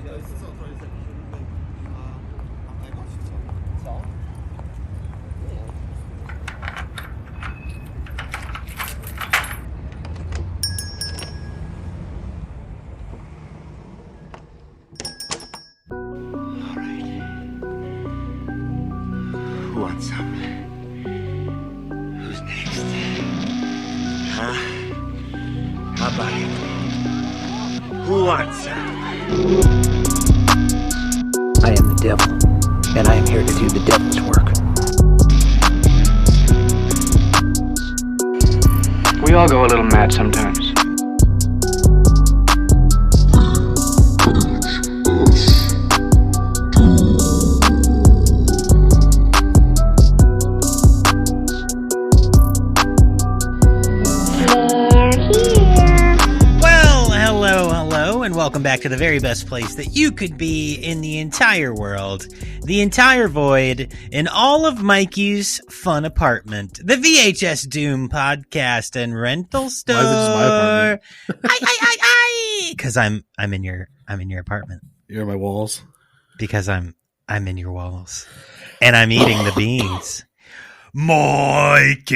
What's up? Who's next? Huh? How about it? Who wants up? I am the devil, and I am here to do the devil's work. We all go a little mad sometimes. Welcome back to the very best place that you could be in the entire world, the entire void, in all of Mikey's fun apartment, the VHS Doom podcast and rental store. Why is it just my apartment? Because I'm in your apartment. You're in my walls. Because I'm in your walls, and I'm eating the beans. Mikey.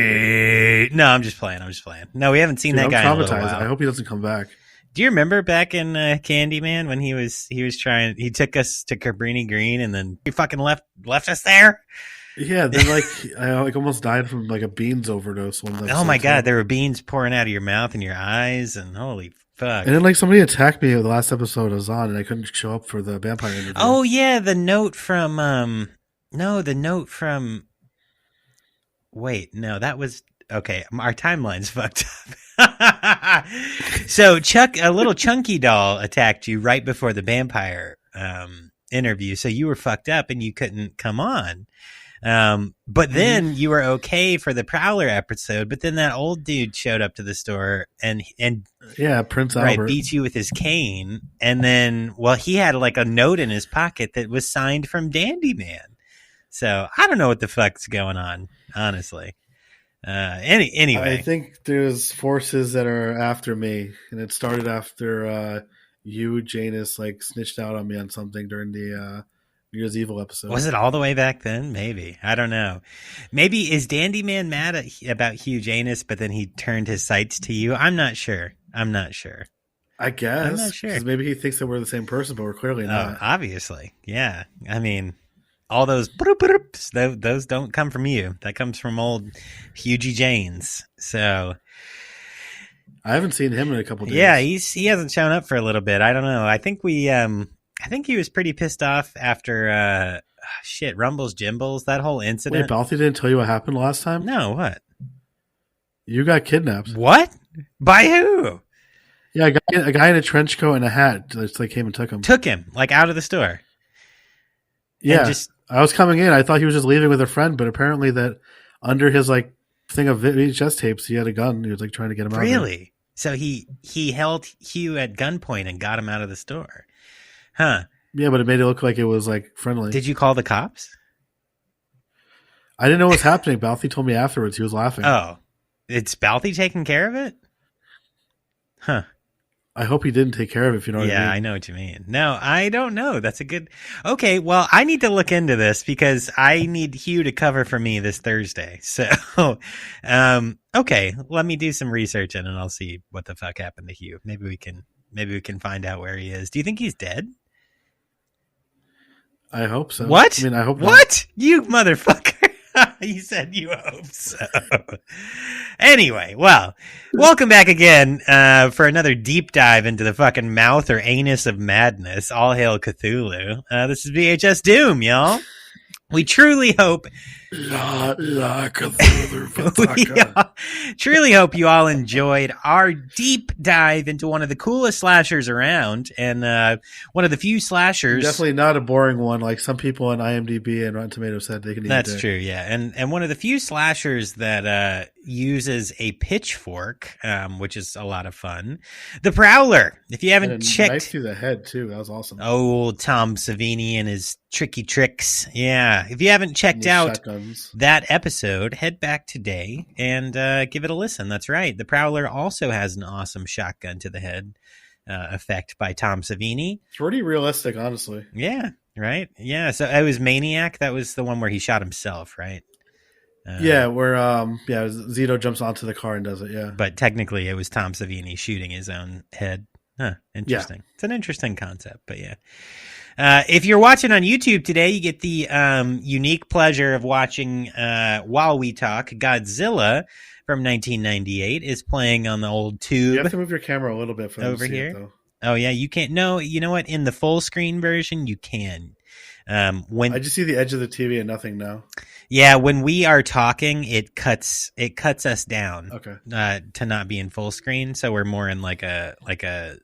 No, I'm just playing. No, we haven't seen that guy in a little while. I hope he doesn't come back. Do you remember back in Candyman when he was trying? He took us to Cabrini Green and then he fucking left us there. Yeah, then I almost died from like a beans overdose. Oh my god, there were beans pouring out of your mouth and your eyes, and holy fuck! And then somebody attacked me the last episode I was on, and I couldn't show up for the vampire interview. Oh yeah, the note from Wait, no, that was okay. Our timeline's fucked up. So a little chunky doll attacked you right before the vampire interview, so you were fucked up and you couldn't come on. But then you were okay for the Prowler episode. But then that old dude showed up to the store and yeah, Prince Albert beat you with his cane, and then he had like a note in his pocket that was signed from Dandy Man. So I don't know what the fuck's going on, honestly. Anyway, I think there's forces that are after me, and it started after you, Janus, snitched out on me on something during the New Year's Evil episode. Was it all the way back then? Maybe. I don't know. Maybe is Dandy Man mad about Hugh Janus, but then he turned his sights to you? I'm not sure. I guess. I'm not sure. 'Cause maybe he thinks that we're the same person, but we're clearly not. Obviously. Yeah. I mean, all those those don't come from you. That comes from old Hughie Janes. So I haven't seen him in a couple days. Yeah, he hasn't shown up for a little bit. I don't know. I think he was pretty pissed off after Rumbles Jimbles, that whole incident. Wait, Balthy didn't tell you what happened last time? No, what? You got kidnapped. What? By who? Yeah, a guy in a trench coat and a hat just came and took him. Took him out of the store. Yeah, I was coming in. I thought he was just leaving with a friend, but apparently that under his thing of VHS tapes, he had a gun. He was trying to get him out. Really? So he held Hugh at gunpoint and got him out of the store. Huh? Yeah, but it made it look like it was friendly. Did you call the cops? I didn't know what was happening. Balthy told me afterwards. He was laughing. Oh, it's Balthy taking care of it? Huh. I hope he didn't take care of it, if you know what I mean. Yeah, I know what you mean. No, I don't know. That's a good... Okay, well, I need to look into this because I need Hugh to cover for me this Thursday. So, okay, let me do some research and I'll see what the fuck happened to Hugh. Maybe we can find out where he is. Do you think he's dead? I hope so. What? I mean, I hope what? Not. You motherfucker. You said you hope so. Anyway, well, welcome back again for another deep dive into the fucking mouth or anus of madness. All hail Cthulhu. This is VHS Doom, y'all. We truly hope... truly hope you all enjoyed our deep dive into one of the coolest slashers around, and one of the few slashers. Definitely not a boring one, like some people on IMDb and Rotten Tomatoes said they can eat. That's true, yeah, and one of the few slashers that uses a pitchfork, which is a lot of fun. The Prowler. If you haven't checked, knife through the head too. That was awesome. Oh, Tom Savini and his tricky tricks. Yeah, if you haven't checked out that episode, head back today and give it a listen. That's right. The Prowler also has an awesome shotgun to the head. effect by Tom Savini. It's pretty realistic, honestly. Yeah, right. Yeah, so it was Maniac. That was the one where he shot himself, right? Yeah, where Zito jumps onto the car and does it. Yeah, But technically, it was Tom Savini shooting his own head. Huh, interesting. Yeah. It's an interesting concept, but yeah. If you're watching on YouTube today, you get the unique pleasure of watching while we talk. Godzilla from 1998 is playing on the old tube. You have to move your camera a little bit for over here. It, though. Oh yeah, you can't. No, you know what? In the full screen version, you can. When I just see the edge of the TV and nothing now. Yeah, when we are talking, it cuts us down. Okay. To not be in full screen, so we're more in like a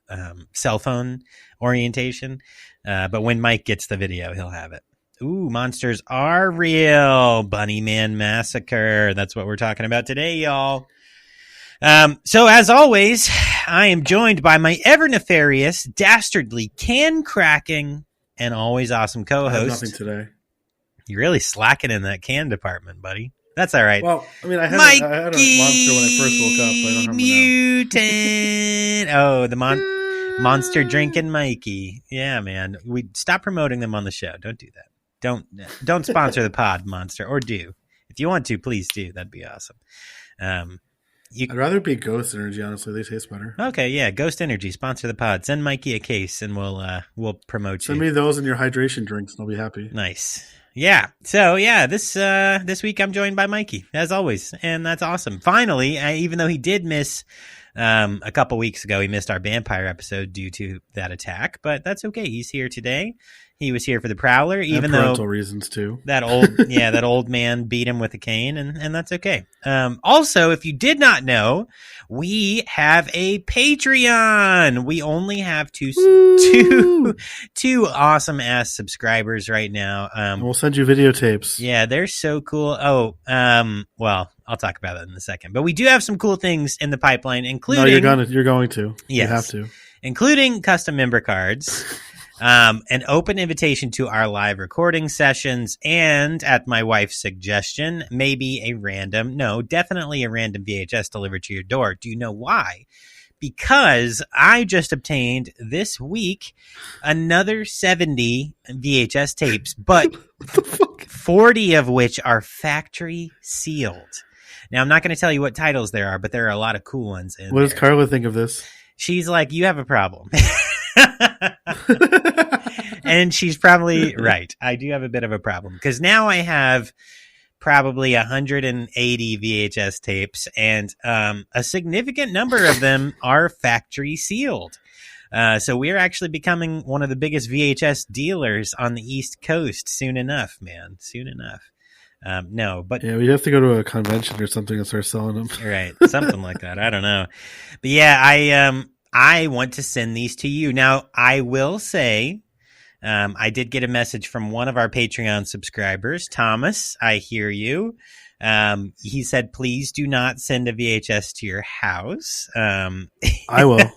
cell phone orientation. But when Mike gets the video, he'll have it. Ooh, monsters are real. Bunnyman Massacre. That's what we're talking about today, y'all. So as always, I am joined by my ever nefarious, dastardly, can cracking, and always awesome co-host. Nothing today. You're really slacking in that can department, buddy. That's all right. Well, I mean, I had a monster when I first woke up, but I don't have mutant. Oh, the monster drinking Mikey. Yeah, man. We stop promoting them on the show. Don't do that. Don't sponsor the pod, Monster, or do. If you want to, please do. That'd be awesome. I'd rather be Ghost Energy, honestly. They taste better. Okay, yeah. Ghost Energy, sponsor the pod. Send Mikey a case, and we'll promote you. Send me those in your hydration drinks, and I'll be happy. Nice. Yeah. So yeah, this week I'm joined by Mikey as always, and that's awesome. Finally, even though he did miss a couple weeks ago, he missed our vampire episode due to that attack, but that's okay. He's here today. He was here for the Prowler, even though parental reasons too. That old man beat him with a cane, and that's okay. Also, if you did not know, we have a Patreon. We only have two awesome ass subscribers right now. We'll send you videotapes. Yeah, they're so cool. Oh, well, I'll talk about that in a second. But we do have some cool things in the pipeline, including you're going to. Yes, you have to, including custom member cards. An open invitation to our live recording sessions, and at my wife's suggestion, definitely a random VHS delivered to your door. Do you know why? Because I just obtained this week another 70 VHS tapes, but 40 of which are factory sealed. Now, I'm not going to tell you what titles there are, but there are a lot of cool ones in What does Carla think of this? She's like, you have a problem. And she's probably right. I do have a bit of a problem because now I have probably 180 VHS tapes, and a significant number of them are factory sealed. So we're actually becoming one of the biggest VHS dealers on the East Coast soon enough, man. Soon enough. We have to go to a convention or something and start selling them. Right, something like that. I don't know, but yeah, I want to send these to you. Now, I will say, I did get a message from one of our Patreon subscribers, Thomas. I hear you. He said, please do not send a VHS to your house. I will.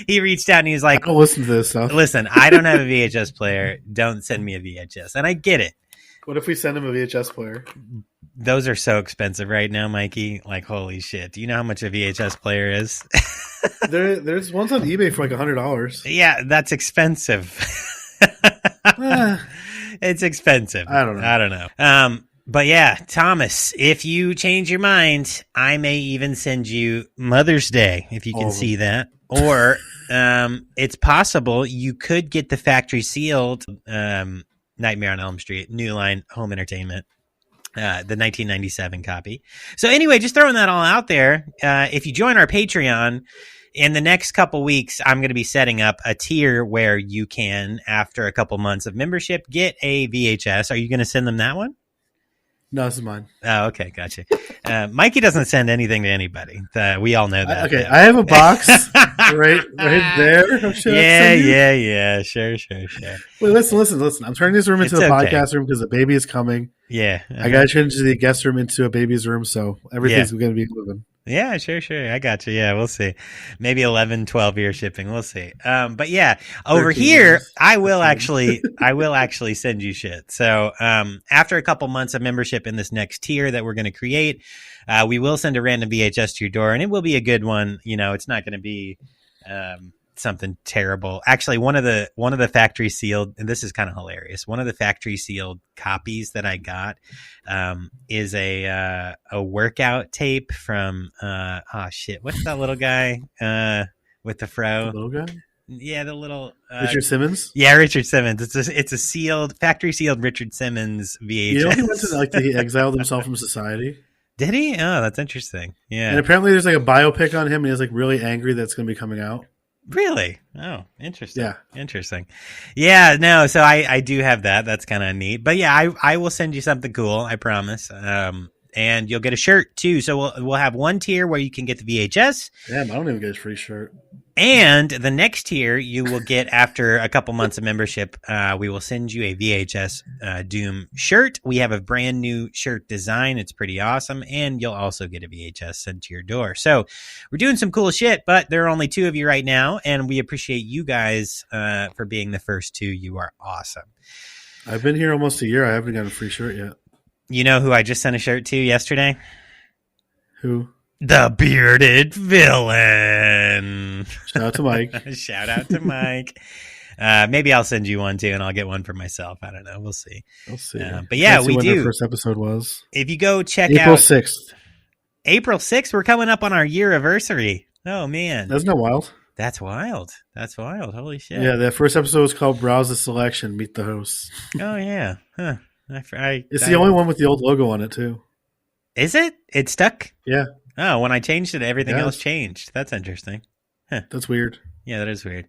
He reached out and he was like, I don't listen to this stuff. Listen, I don't have a VHS player. Don't send me a VHS. And I get it. What if we send him a VHS player? Those are so expensive right now, Mikey. Like, holy shit. Do you know how much a VHS player is? There's ones on eBay for like $100. Yeah, that's expensive. It's expensive. I don't know. But yeah, Thomas, if you change your mind, I may even send you Mother's Day, if you can see that. Or it's possible you could get the factory sealed Nightmare on Elm Street, New Line Home Entertainment. The 1997 copy. So anyway, just throwing that all out there. If you join our Patreon, in the next couple weeks, I'm going to be setting up a tier where you can, after a couple months of membership, get a VHS. Are you going to send them that one? No, this is mine. Oh, okay. Gotcha. Mikey doesn't send anything to anybody. We all know that. Okay. I have a box right there. Yeah. Sure. Wait, listen. I'm turning this room into the podcast room because the baby is coming. Yeah. I got to change the guest room into a baby's room, so everything's going to be moving. Yeah, sure. I got you. Yeah, we'll see. Maybe 11, 12-year shipping. We'll see. But yeah, over here, years. I will actually send you shit. So after a couple months of membership in this next tier that we're going to create, we will send a random VHS to your door, and it will be a good one. You know, it's not going to be something terrible. Actually, one of the factory sealed, and this is kind of hilarious. One of the factory sealed copies that I got is a workout tape from what's that little guy with the fro? The little guy? Yeah, the little Richard Simmons. Yeah, Richard Simmons. It's a sealed factory sealed Richard Simmons VHS. You know, he went to he exiled himself from society. Did he? Oh, that's interesting. Yeah, and apparently there's like a biopic on him, and he's like really angry that's going to be coming out. Really? Oh, interesting. Yeah, interesting. Yeah, no. So I do have that. That's kind of neat. But yeah, I will send you something cool. I promise. And you'll get a shirt too. So we'll have one tier where you can get the VHS. Damn, I don't even get a free shirt. And the next tier you will get after a couple months of membership. We will send you a VHS Doom shirt. We have a brand new shirt design. It's pretty awesome. And you'll also get a VHS sent to your door. So we're doing some cool shit, but there are only 2 of you right now. And we appreciate you guys for being the first 2. You are awesome. I've been here almost a year. I haven't gotten a free shirt yet. You know who I just sent a shirt to yesterday? Who? The Bearded Villain. Shout out to Mike. Shout out to Mike. Maybe I'll send you one too, and I'll get one for myself. I don't know. We'll see. We'll see. But yeah, we when do. Our first episode was. If you go check April out 6th. April 6th, we're coming up on our year anniversary. Oh man, Isn't that wild? That's wild. That's wild. Holy shit. Yeah, that first episode was called "Browse the Selection, Meet the Hosts." Oh yeah. Huh. It's the only one with the old logo on it too. Is it? It stuck? Yeah. Oh, when I changed it, everything else changed. That's interesting. Huh. That's weird. Yeah, that is weird.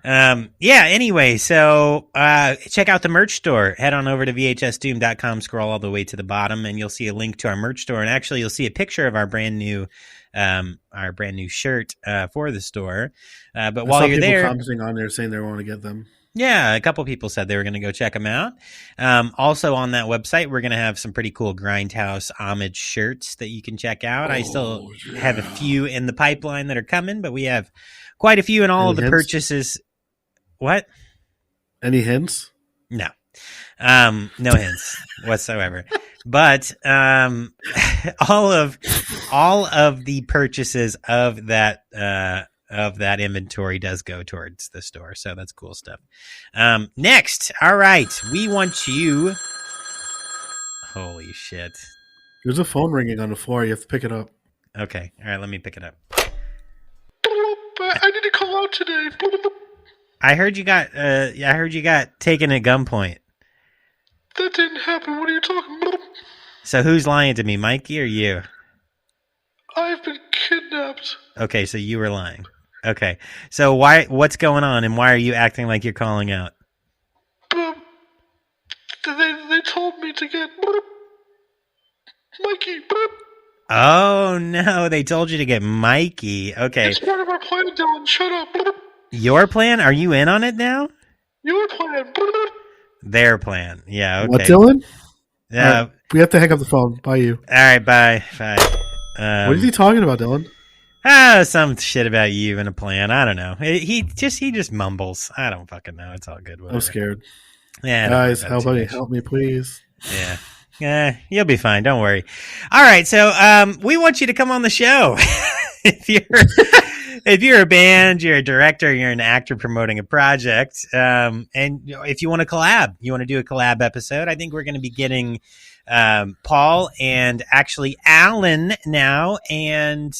Anyway, so check out the merch store. Head on over to vhsdoom.com, scroll all the way to the bottom, and you'll see a link to our merch store. And actually, you'll see a picture of our brand new shirt for the store. But while you're there, commenting on there saying they want to get them. Yeah, a couple people said they were going to go check them out. Also on that website, we're going to have some pretty cool Grindhouse homage shirts that you can check out. I still have a few in the pipeline that are coming, but we have quite a few in all of the purchases. What? Any hints? No. No hints whatsoever. But all of the purchases of that inventory does go towards the store. So that's cool stuff. Next. All right. We want you. Holy shit. There's a phone ringing on the floor. You have to pick it up. Okay. All right. Let me pick it up. I need to call out today. I heard you got taken at gunpoint. That didn't happen. What are you talking about? So who's lying to me, Mikey or you? I've been kidnapped. Okay, so you were lying. Okay. So what's going on and why are you acting like you're calling out? They told me to get Mikey. Oh no, they told you to get Mikey. Okay. It's part of our plan, Dylan. Shut up. Your plan? Are you in on it now? Your plan. Their plan. Yeah, okay. What, Dylan? Yeah. Right, we have to hang up the phone. Bye, you. All right, bye. Bye. What is he talking about, Dylan? Some shit about you and a plan. I don't know. He just mumbles. I don't fucking know. It's all good. Whatever. I'm scared. Yeah, guys, help me, please. Yeah. You'll be fine. Don't worry. All right. So, we want you to come on the show. If you're a band, you're a director, you're an actor promoting a project, and if you want to collab, you want to do a collab episode, I think we're going to be getting Paul and actually Alan now and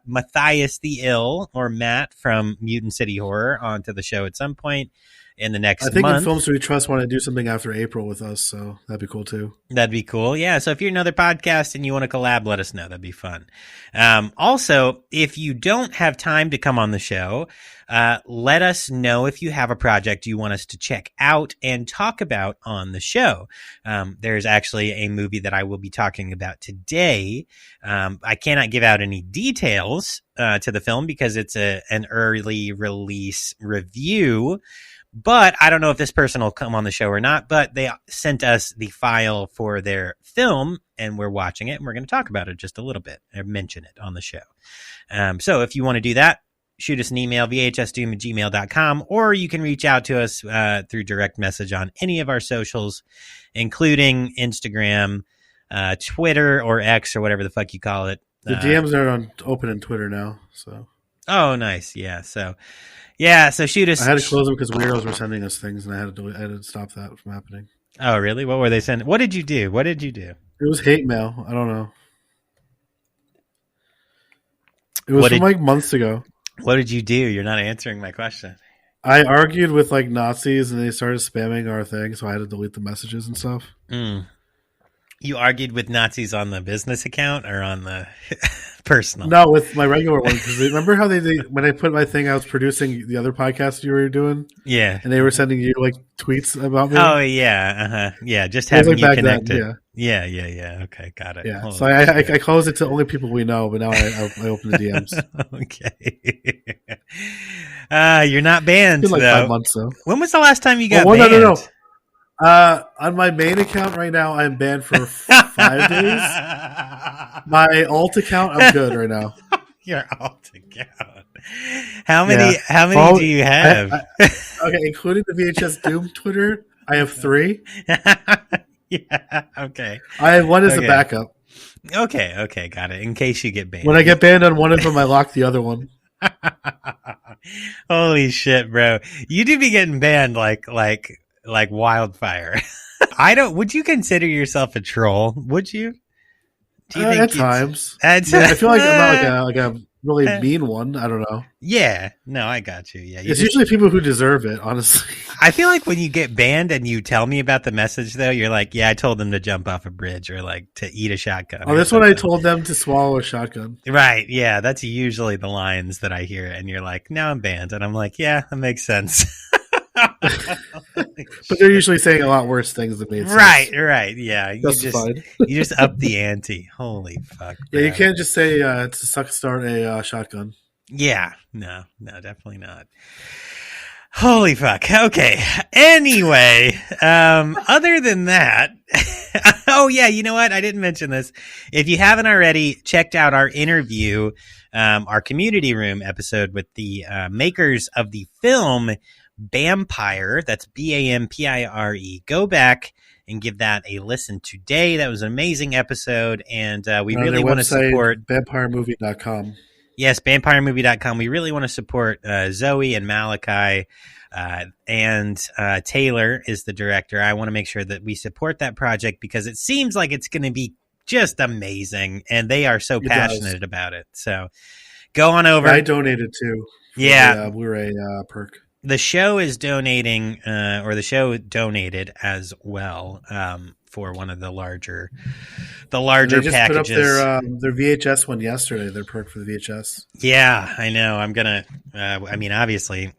Matthias the Ill or Matt from Mutant City Horror onto the show at some point in the next month. I think in Films We Trust want to do something after April with us, so that'd be cool too. That'd be cool. Yeah, so if you're another podcast and you want to collab, let us know. That'd be fun. Also, if you don't have time to come on the show, let us know if you have a project you want us to check out and talk about on the show. There's actually a movie that I will be talking about today. I cannot give out any details to the film because it's an early release review. But I don't know if this person will come on the show or not, but they sent us the file for their film and we're watching it and we're going to talk about it just a little bit and mention it on the show. So if you want to do that, shoot us an email, vhsdoom@gmail.com, or you can reach out to us through direct message on any of our socials, including Instagram, Twitter, or X, or whatever the fuck you call it. The DMs are open on Twitter now, so. Oh, nice. Yeah. So shoot I us. had to close them because weirdos were sending us things, and I had to stop that from happening. Oh, really? What were they sending? What did you do? It was hate mail. I don't know. It was What from did like months ago. What did you do? You're not answering my question. I argued with like Nazis, and they started spamming our thing, so I had to delete the messages and stuff. Mm. You argued with Nazis on the business account or on the personal? No, with my regular one, because remember how they when I put my thing, I was producing the other podcast you were doing, Yeah. and they were sending you like tweets about me. Oh yeah. Yeah. Just It was, having like, you back connected. then, Yeah. Okay. Got it. yeah. Holy So I shit. closed it to only people we know, but now I open the DMs. Okay. You're not banned It's been like though. 5 months though. When was the last time you got Oh, banned? no. On my main account right now, I'm banned for 5 days. My alt account, I'm good right now. Your alt account. How many? Yeah. How many do you have? Okay, including the VHS Doom Twitter, I have 3. Yeah. Okay. I have one as a Okay. backup. Okay. Got it. In case you get banned. When I get banned on one of them, I lock the other one. Holy shit, bro! You do be getting banned like wildfire. I don't. Would you consider yourself a troll? Would you? Do you At times. I I feel like I'm not like a really mean one. I don't know. Yeah. No, I got you. Yeah. It's usually people who deserve it, honestly. I feel like when you get banned and you tell me about the message, though, you're like, yeah, I told them to jump off a bridge or like to eat a shotgun. Oh, that's when I told them to swallow a shotgun. Right. Yeah. That's usually the lines that I hear. And you're like, now I'm banned. And I'm like, yeah, that makes sense. But they're usually saying a lot worse things than me. Right. Yeah. Justified. You just up the ante. Holy fuck. Yeah, you bro. can't just say to start a shotgun. Yeah. No, definitely not. Holy fuck. Okay. Anyway, other than that, oh yeah, you know what? I didn't mention this. If you haven't already checked out our interview, our community room episode with the makers of the film Vampire, that's Bampire, go back and give that a listen today. That was an amazing episode, and we really want to support vampiremovie.com. Yes, vampiremovie.com. We really want to support Zoe and Malachi, and Taylor is the director. I want to make sure that we support that project because it seems like it's going to be just amazing, and they are so passionate about it. So go on over. I donated too. Yeah. The Blu-ray perk. The show is donating, or the show donated as well for one of the larger They just packages. put up their VHS one yesterday. Their perk for the VHS. Yeah, I know. I'm gonna. I mean, obviously,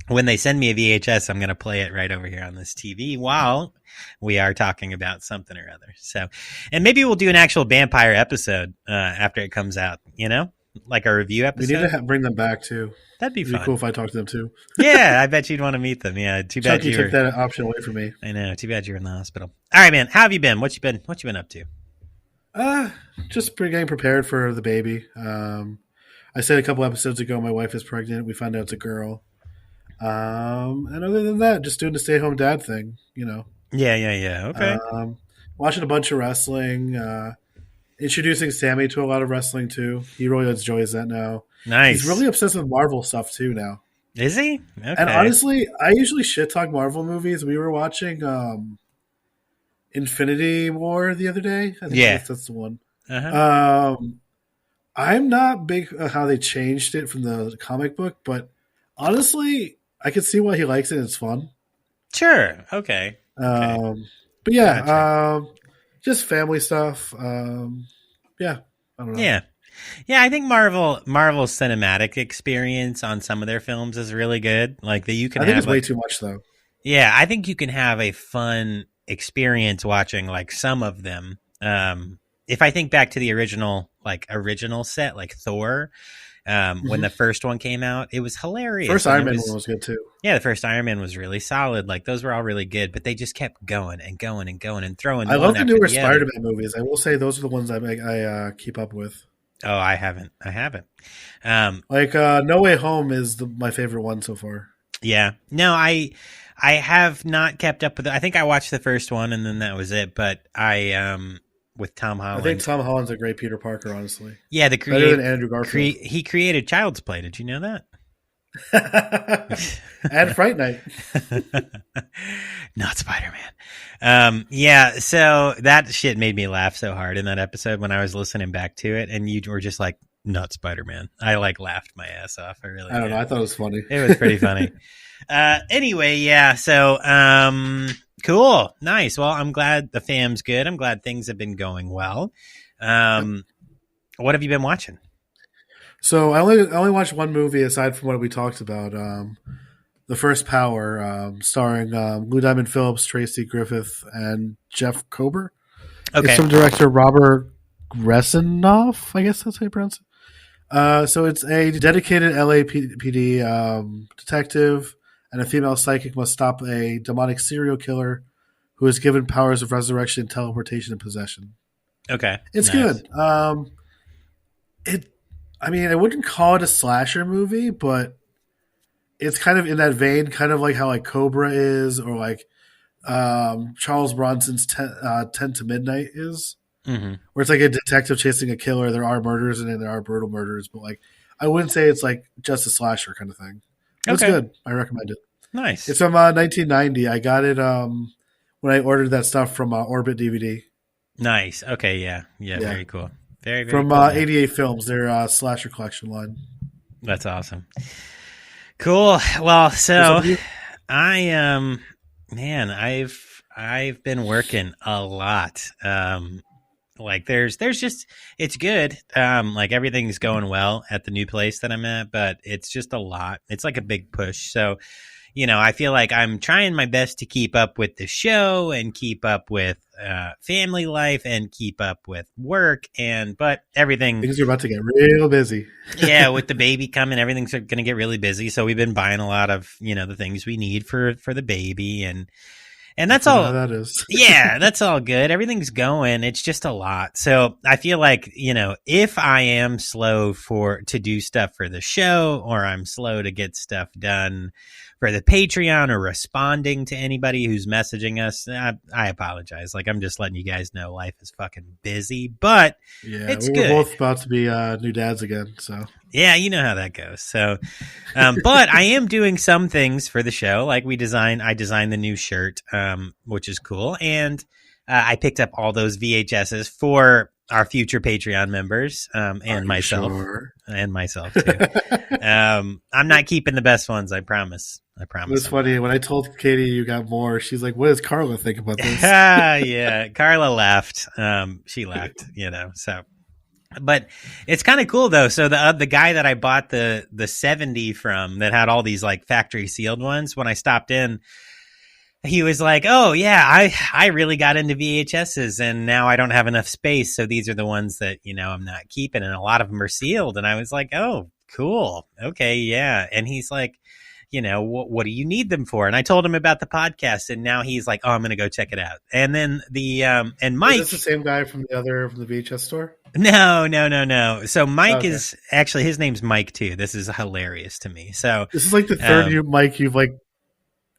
when they send me a VHS, I'm gonna play it right over here on this TV while we are talking about something or other. So, and maybe we'll do an actual vampire episode after it comes out. You know, like a review episode. We need to bring them back too. That'd be It'd fun. be cool if I talked to them too. Yeah, I bet you'd want to meet them. Yeah, too bad Chucky took that option away from me. I know. Too bad you're in the hospital. All right, man. How have you been? What you been up to? Just getting prepared for the baby. I said a couple episodes ago my wife is pregnant. We found out it's a girl. And other than that, just doing the stay-at-home dad thing, you know. Yeah. Okay. Watching a bunch of wrestling. Introducing Sammy to a lot of wrestling too. He really enjoys that now. Nice. He's really obsessed with Marvel stuff too now. Is he? Okay. And honestly, I usually shit talk Marvel movies. We were watching Infinity War the other day. I think that's the one. Uh-huh. I'm not big on how they changed it from the comic book, but honestly, I can see why he likes it. It's fun. Sure. Okay. But yeah, Gotcha. just family stuff. Yeah, I don't know. Yeah. I think Marvel's cinematic experience on some of their films is really good. Like that, you can. I think have it's way too much though. Yeah, I think you can have a fun experience watching like some of them. If I think back to the original set, like Thor, when the first one came out, it was hilarious. First Iron Man one was good too. Yeah, the first Iron Man was really solid. Like those were all really good, but they just kept going and throwing. I love the newer other. Spider-Man movies. I will say those are the ones I keep up with. Oh, I haven't. Like No Way Home is my favorite one so far. Yeah. No, I have not kept up with it. I think I watched the first one and then that was it. But with Tom I think Holland. Tom Holland's a great Peter Parker, honestly. Yeah, Better than Andrew Garfield. he created Child's Play. Did you know that? And Fright Night. Not Spider-Man. Yeah, so that shit made me laugh so hard in that episode when I was listening back to it, and you were just like, not Spider-Man. I like laughed my ass off. I don't know. I thought it was funny. It was pretty funny. Anyway, yeah, so cool. Nice. Well, I'm glad the fam's good. I'm glad things have been going well. What have you been watching? So I only watched one movie aside from what we talked about. The First Power, starring Lou Diamond Phillips, Tracy Griffith, and Jeff Kober. Okay. It's from director Robert Resinoff, I guess that's how you pronounce it. So it's a dedicated LAPD detective, and a female psychic must stop a demonic serial killer who is given powers of resurrection, teleportation, and possession. Okay. It's good. I wouldn't call it a slasher movie, but it's kind of in that vein, kind of like how like Cobra is, or like Charles Bronson's 10 to Midnight is, where it's like a detective chasing a killer. There are murders in it, there are brutal murders, but like I wouldn't say it's like just a slasher kind of thing. It's good. I recommend it. Nice. It's from 1990. I got it when I ordered that stuff from Orbit DVD. Nice. Okay. Yeah. Very cool. Very, very from cool. 88 Films, their slasher collection line. That's awesome. Cool. Well, so I man, I've been working a lot. Like there's just, it's good. Like everything's going well at the new place that I'm at, but it's just a lot. It's like a big push. So, I feel like I'm trying my best to keep up with the show and keep up with family life and keep up with work, but everything. Things are about to get real busy. Yeah, with the baby coming, everything's going to get really busy. So we've been buying a lot of the things we need for the baby, and that's all. That is. Yeah, that's all good. Everything's going. It's just a lot. So I feel like if I am slow to do stuff for the show, or I'm slow to get stuff done for the Patreon, or responding to anybody who's messaging us, I apologize. Like, I'm just letting you guys know life is fucking busy, but it's good. We're both about to be new dads again, so. Yeah, you know how that goes. So, but I am doing some things for the show. Like I designed the new shirt, which is cool. And I picked up all those VHSs for our future Patreon members, and myself. Sure? And myself too. I'm not keeping the best ones, I promise. It's funny. When I told Katie you got more, she's like, what does Carla think about this? Yeah, Carla laughed. She laughed, so. But it's kind of cool though. So the guy that I bought the 70 from, that had all these like factory sealed ones, when I stopped in, he was like, oh yeah, I really got into VHSs, and now I don't have enough space, so these are the ones that I'm not keeping, and a lot of them are sealed. And I was like, oh cool, okay, yeah. And he's like, what do you need them for? And I told him about the podcast, and now he's like, oh, I'm gonna go check it out. And then and Mike, is this the same guy from the VHS store? No. So Mike is actually, his name's Mike too. This is hilarious to me. So this is like the third Mike you've like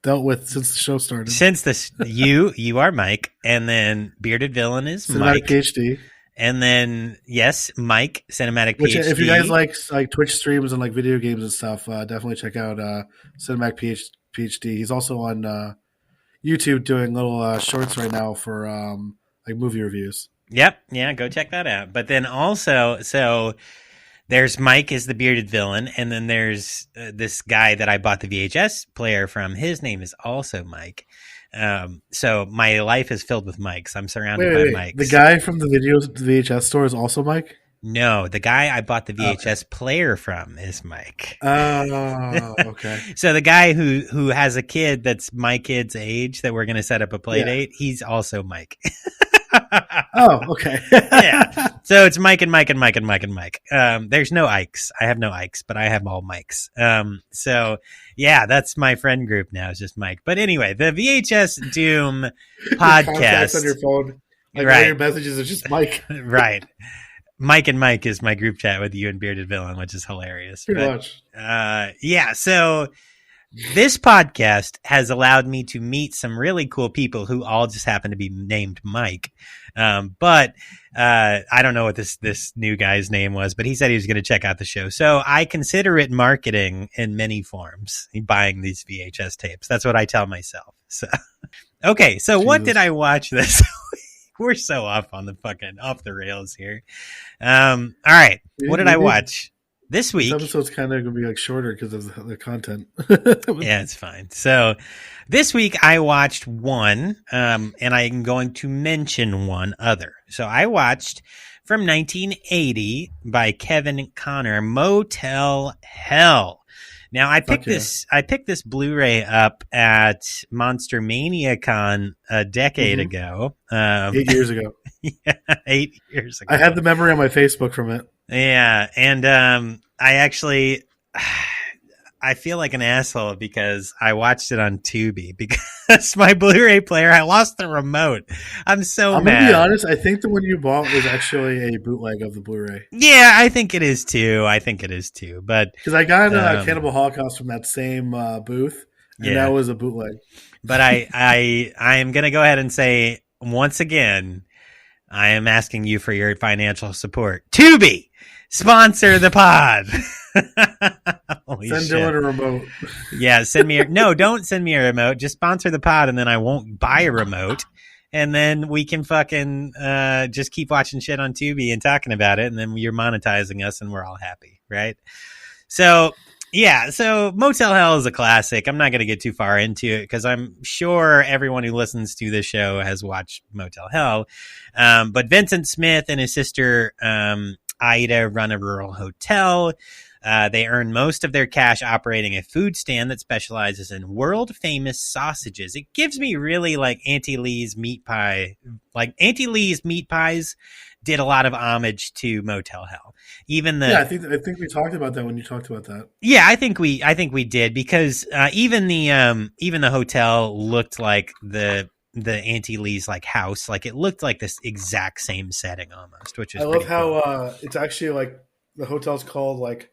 dealt with since the show started. Since this, you are Mike, and then Bearded Villain is Cinematic Mike. PhD. And then yes, Mike, Cinematic Which, PhD. if you guys like Twitch streams and like video games and stuff, definitely check out Cinematic PhD. He's also on YouTube doing little shorts right now for like movie reviews. Yep, yeah, go check that out. But then also, so there's Mike is the Bearded Villain, and then there's this guy that I bought the VHS player from. His name is also Mike. So my life is filled with Mikes. I'm surrounded by Mikes. The guy from the VHS store is also Mike? No, the guy I bought the VHS player from is Mike. Oh, okay. So the guy who has a kid that's my kid's age that we're going to set up a play date, he's also Mike. Oh, okay. Yeah. So it's Mike and Mike and Mike and Mike and Mike. There's no Ikes. I have no Ikes, but I have all Mikes. So yeah, that's my friend group now. It's just Mike. But anyway, the VHS Doom podcast on your phone, like right? All your messages are just Mike. Right. Mike and Mike is my group chat with you and Bearded Villain, which is hilarious. Pretty much. Yeah. So this podcast has allowed me to meet some really cool people who all just happen to be named Mike. But I don't know what this new guy's name was, but he said he was going to check out the show. So I consider it marketing in many forms, buying these VHS tapes. That's what I tell myself. So, okay. So what did I watch this week? We're so off the rails here. All right. What did I watch? This week, this episode's kind of going to be like shorter because of the content. Yeah, it's fine. So this week I watched one, and I'm going to mention one other. So I watched from 1980 by Kevin Connor, Motel Hell. Now I picked this Blu-ray up at Monster Mania Con a decade ago. 8 years ago. Yeah, 8 years ago. I had the memory on my Facebook from it. Yeah, and I feel like an asshole because I watched it on Tubi because my Blu-ray player, I lost the remote. I'm mad. Gonna be honest, I think the one you bought was actually a bootleg of the Blu-ray. Yeah, I think it is too. But because I got Cannibal Holocaust from that same booth, and that was a bootleg. But I am gonna go ahead and say once again, I am asking you for your financial support. Tubi, sponsor the pod. Send Dylan a remote. Yeah, don't send me a remote. Just sponsor the pod, and then I won't buy a remote. And then we can fucking just keep watching shit on Tubi and talking about it, and then you're monetizing us, and we're all happy, right? So yeah, so Motel Hell is a classic. I'm not going to get too far into it because I'm sure everyone who listens to this show has watched Motel Hell. But Vincent Smith and his sister Ida run a rural hotel. They earn most of their cash operating a food stand that specializes in world-famous sausages. It gives me really like Auntie Lee's meat pie. Like Auntie Lee's meat pies did a lot of homage to Motel Hell. I think we talked about that when you talked about that. Yeah, I think we did because even the hotel looked like the Auntie Lee's like house. Like it looked like this exact same setting almost, which is I love how cool. It's actually like the hotel's called like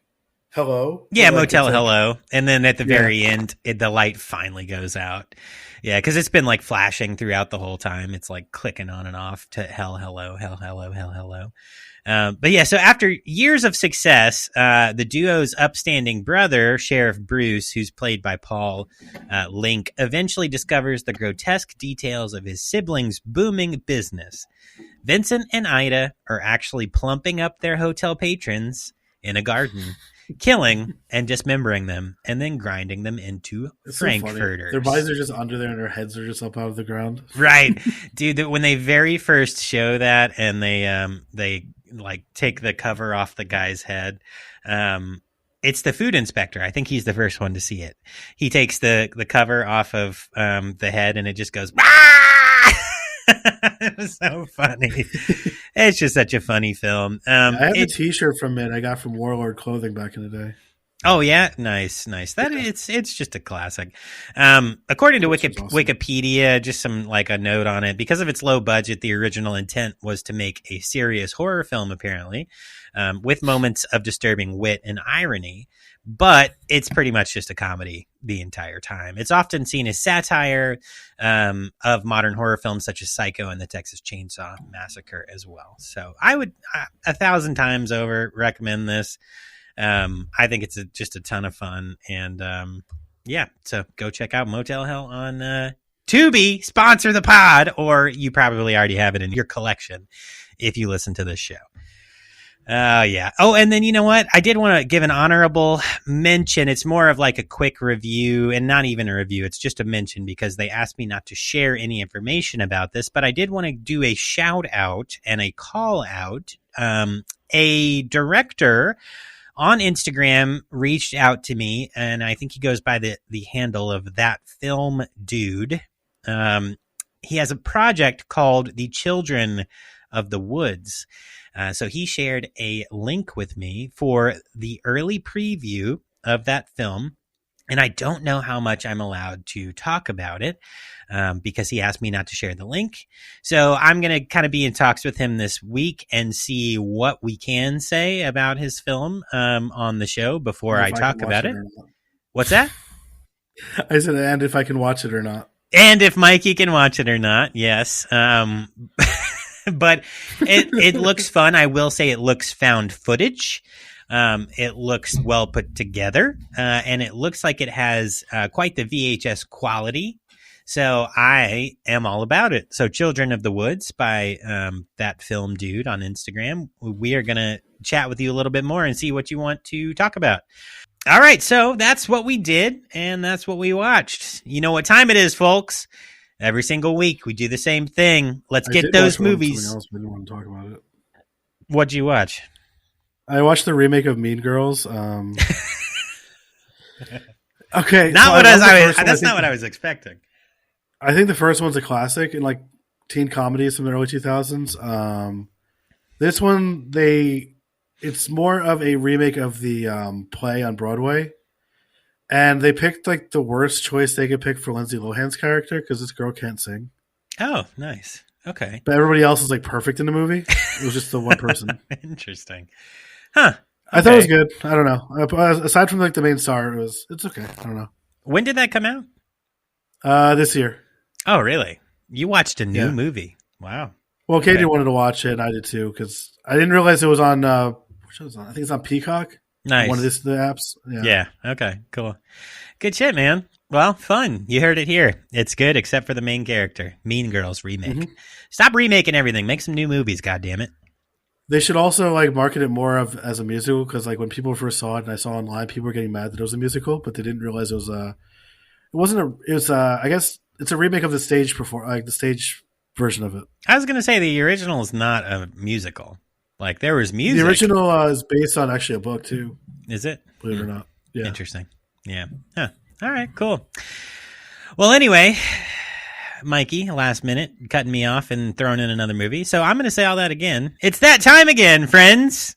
Hello. Yeah, Motel Hello. And then at the very end, the light finally goes out. Yeah, because it's been like flashing throughout the whole time. It's like clicking on and off to hell, hello, hell, hello, hell, hello. But yeah, so after years of success, the duo's upstanding brother, Sheriff Bruce, who's played by Paul Link, eventually discovers the grotesque details of his siblings' booming business. Vincent and Ida are actually plumping up their hotel patrons in a garden, killing and dismembering them, and then grinding them into frankfurters. Their bodies are just under there, and their heads are just up out of the ground. Right, dude. When they very first show that, and they like take the cover off the guy's head, it's the food inspector. I think he's the first one to see it. He takes the cover off of the head, and it just goes. It was so funny. It's just such a funny film. I have a T-shirt from it I got from Warlord Clothing back in the day. Oh yeah, nice. It's just a classic. According to Wikipedia, just some like a note on it. Because of its low budget, the original intent was to make a serious horror film, apparently, with moments of disturbing wit and irony. But it's pretty much just a comedy the entire time. It's often seen as satire of modern horror films such as Psycho and the Texas Chainsaw Massacre as well. So I would 1,000 times over recommend this. I think it's just a ton of fun. And so go check out Motel Hell on Tubi, sponsor the pod, or you probably already have it in your collection if you listen to this show. Yeah. Oh, and then you know what? I did want to give an honorable mention. It's more of like a quick review and not even a review. It's just a mention because they asked me not to share any information about this, but I did want to do a shout out and a call out. A director on Instagram reached out to me, and I think he goes by the handle of That Film Dude. He has a project called The Children of the Woods. So he shared a link with me for the early preview of that film. And I don't know how much I'm allowed to talk about it because he asked me not to share the link. So I'm going to kind of be in talks with him this week and see what we can say about his film on the show before I talk about it. What's that? I said, and if I can watch it or not. And if Mikey can watch it or not, yes. But it looks fun. I will say it looks found footage. It looks well put together, and it looks like it has quite the VHS quality. So I am all about it. So Children of the Woods by that film dude on Instagram. We are going to chat with you a little bit more and see what you want to talk about. All right, so that's what we did, and that's what we watched. You know what time it is, folks. Every single week, we do the same thing. Let's get those movies. Else, but I didn't want to talk about it. What'd you watch? I watched the remake of Mean Girls. Okay, not what that's not what I was expecting. I think the first one's a classic in like teen comedies from the early 2000s. This one, it's more of a remake of the play on Broadway. And they picked like the worst choice they could pick for Lindsay Lohan's character because this girl can't sing. Oh, nice. Okay. But everybody else is like perfect in the movie. It was just the one person. Interesting. Huh. Okay. I thought it was good. I don't know. Aside from like the main star, it's okay. I don't know. When did that come out? This year. Oh, really? You watched a new movie. Wow. Well, Katie wanted to watch it, and I did too, because I didn't realize it was on, which was on? I think it's on Peacock. Nice. One of the apps. Yeah. Okay, cool. Good shit, man. Well, fun. You heard it here. It's good, except for the main character. Mean Girls remake. Mm-hmm. Stop remaking everything. Make some new movies, goddammit. They should also like market it more as a musical, because like when people first saw it and I saw online, people were getting mad that it was a musical, but they didn't realize it was I guess it's a remake of the stage the stage version of it. I was going to say the original is not a musical. Like there was music. The original is based on actually a book too. Is it? Believe it or not. Yeah. Interesting. Yeah. Huh. All right, cool. Well, anyway, Mikey, last minute, cutting me off and throwing in another movie. So I'm going to say all that again. It's that time again, friends.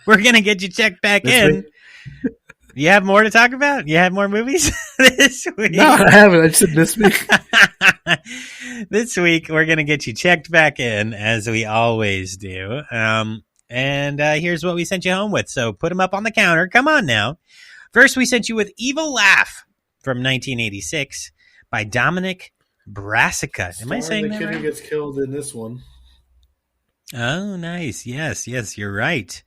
We're going to get you checked back in. You have more to talk about? You have more movies this week? No, I haven't. I just said this week. This week, we're going to get you checked back in, as we always do. And here's what we sent you home with. So put them up on the counter. Come on now. First, we sent you with Evil Laugh from 1986 by Dominic Brassica. Am I saying that right? The kid who gets killed in this one. Oh, nice. Yes, you're right.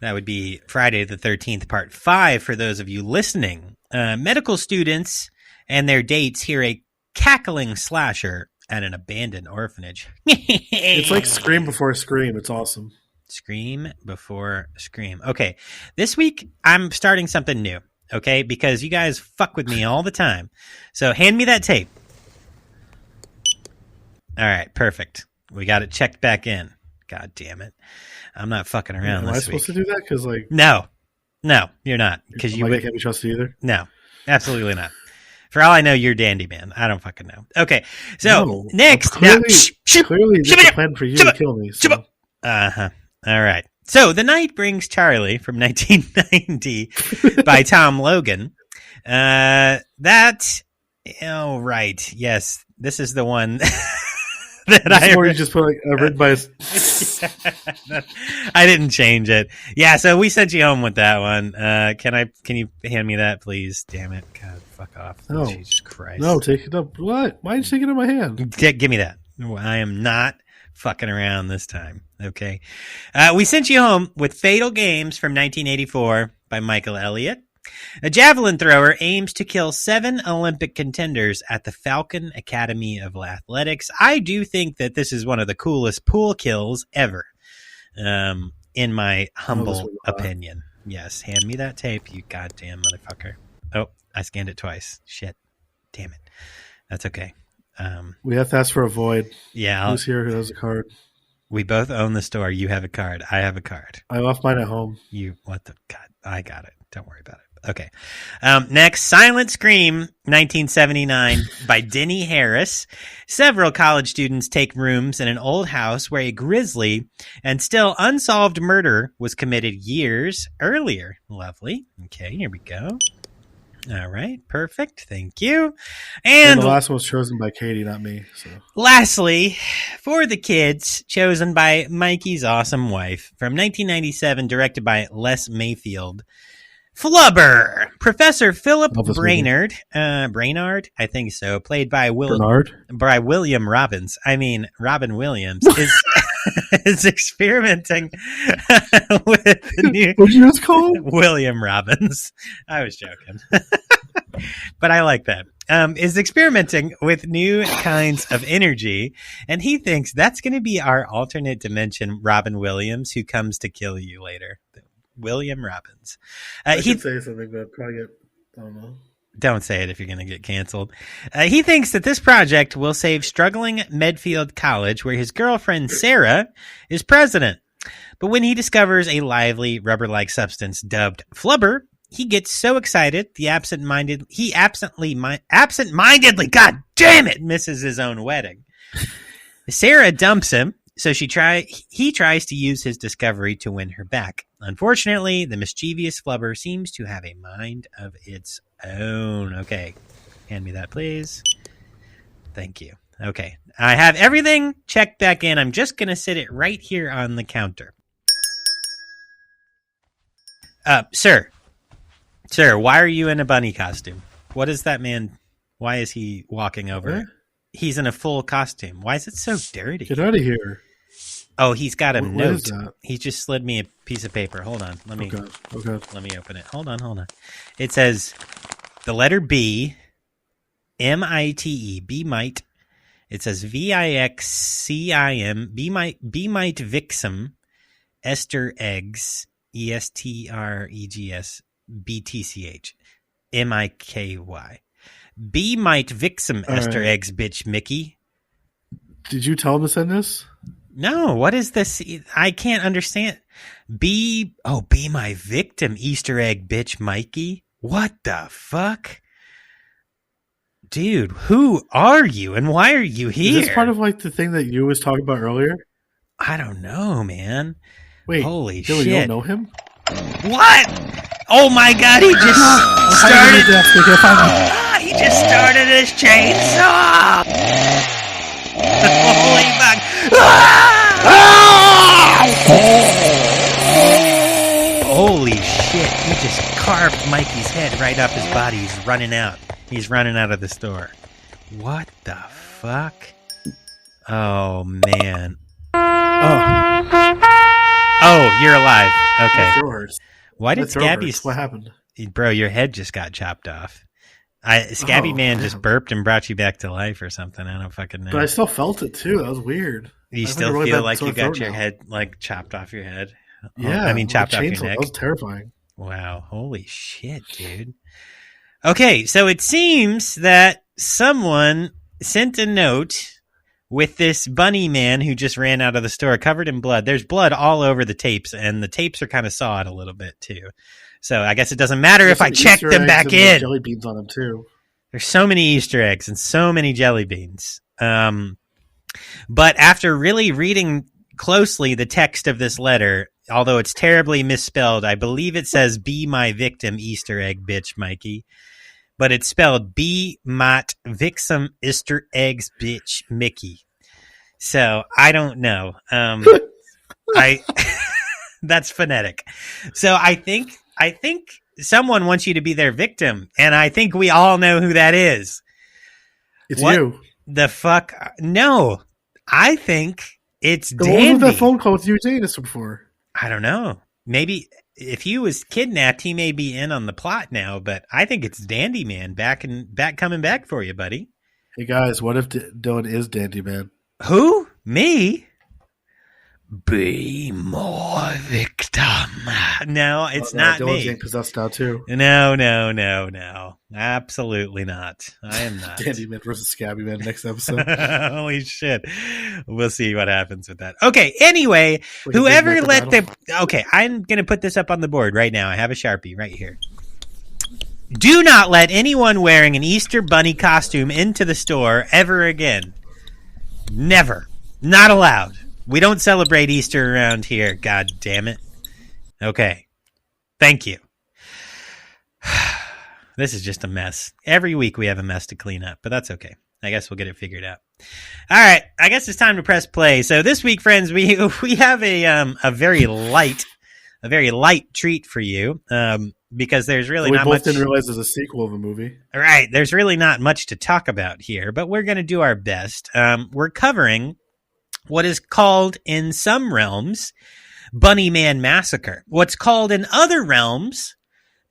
That would be Friday the 13th, Part 5 for those of you listening. Medical students and their dates hear a cackling slasher at an abandoned orphanage. It's like Scream before Scream. It's awesome. Scream before Scream. Okay, this week I'm starting something new, okay? Because you guys fuck with me all the time. So hand me that tape. All right, perfect. We got it checked back in. God damn it. I'm not fucking around this week. Am I supposed to do that? Because like No, you're not. Because you can't be trusted either. No, absolutely not. For all I know, you're Dandy Man. I don't fucking know. Okay, so next, clearly, it's a plan for you to kill me. So. All right. So The Night Brings Charlie from 1990 by Tom Logan. Right. Yes, this is the one. You just put like written by. I didn't change it. Yeah, so we sent you home with that one. Can you hand me that, please? Damn it! God, fuck off! No. Jesus Christ! No, take it up. What? Why are you taking it in my hand? Give me that. I am not fucking around this time. Okay. We sent you home with Fatal Games from 1984 by Michael Elliott. A javelin thrower aims to kill 7 Olympic contenders at the Falcon Academy of Athletics. I do think that this is one of the coolest pool kills ever, in my humble opinion. Yes, hand me that tape, you goddamn motherfucker. Oh, I scanned it twice. Shit. Damn it. That's okay. We have to ask for a void. Yeah. Who's here who has a card? We both own the store. You have a card. I have a card. I left mine at home. God, I got it. Don't worry about it. Okay. Next, Silent Scream, 1979 by Denny Harris. Several college students take rooms in an old house where a grisly and still unsolved murder was committed years earlier. Lovely. Okay, here we go. All right, perfect. Thank you. And the last one was chosen by Katie, not me. So. Lastly, For the Kids, chosen by Mikey's awesome wife, from 1997, directed by Les Mayfield. Flubber. Professor Philip Love this Brainerd, Brainard, I think so, played by William Robbins. I mean, Robin Williams is experimenting with the new. What'd you just call him? William Robbins. I was joking, but I like that. Is experimenting with new kinds of energy, and he thinks that's going to be our alternate dimension Robin Williams, who comes to kill you later. William Robbins. I should say something, but probably I don't know. Don't say it if you're going to get canceled. He thinks that this project will save struggling Medfield College, where his girlfriend Sarah is president. But when he discovers a lively rubber-like substance dubbed flubber, he gets so excited he absentmindedly, god damn it, misses his own wedding. Sarah dumps him, so he tries to use his discovery to win her back. Unfortunately, the mischievous flubber seems to have a mind of its own. Okay, hand me that, please. Thank you. Okay, I have everything checked back in. I'm just going to sit it right here on the counter. Sir, why are you in a bunny costume? What is that man? Why is he walking over? What? He's in a full costume. Why is it so dirty? Get out of here. Oh, he's got a What note. is that? He just slid me a piece of paper. Hold on. Let me Okay. let me open it. Hold on. It says the letter B, M-I-T-E, B-mite. It says V-I-X-C-I-M, B-mite vixum, Ester eggs, E-S-T-R-E-G-S, B-T-C-H, M-I-K-Y. B-mite vixum, Ester eggs, bitch, Mickey. Did you tell him to send this? No, what is this? I can't understand. Be my victim, Easter egg, bitch, Mikey. What the fuck? Dude, who are you and why are you here? Is this part of like the thing that you was talking about earlier? I don't know, man. Wait, holy Dylan, shit. you don't know him? What? Oh my god, he just he just started his chainsaw. Holy fuck. Holy shit, he just carved Mikey's head right off his body. He's running out of the store. What the fuck? Oh man. Oh, you're alive. Okay. Why did Scabby's... What happened? Bro, your head just got chopped off. Scabby Man just burped and brought you back to life or something. I don't fucking know. But I still felt it too. That was weird. You still really feel like you got your head like chopped off your head? Yeah. I mean, chopped off your neck. That was terrifying. Wow. Holy shit, dude. Okay, so it seems that someone sent a note with this bunny man who just ran out of the store covered in blood. There's blood all over the tapes, and the tapes are kind of sawed a little bit too. So I guess it doesn't matter if I check them back in. Jelly beans on them too. There's so many Easter eggs and so many jelly beans. But after really reading closely the text of this letter, although it's terribly misspelled, I believe it says "Be my victim, Easter egg, bitch, Mikey," but it's spelled "Be mat vixum Easter eggs, bitch, Mickey." So I don't know. That's phonetic. So I think someone wants you to be their victim, and I think we all know who that is. It's what you. The fuck? No, I think it's The Dandy. one with that phone call with you saying this before. I don't know. Maybe if he was kidnapped, he may be in on the plot now. But I think it's Dandy Man coming back for you, buddy. Hey guys, what if Dylan is Dandy Man? Who? Me? Be more victim. No, it's not Dylan's me. getting possessed now too. No. Absolutely not. I am not. Dandy Man versus Scabby Man next episode. Holy shit. We'll see what happens with that. Okay, anyway, Like a whoever big let battle. Okay, I'm going to put this up on the board right now. I have a Sharpie right here. Do not let anyone wearing an Easter bunny costume into the store ever again. Never. Not allowed. We don't celebrate Easter around here, god damn it. Okay. Thank you. This is just a mess. Every week we have a mess to clean up, but that's okay. I guess we'll get it figured out. All right, I guess it's time to press play. So this week, friends, we have a very light treat for you. because there's really we not both much. didn't realize there's a sequel of a movie. Right. There's really not much to talk about here, but we're going to do our best. We're covering what is called in some realms Bunnyman Massacre. What's called in other realms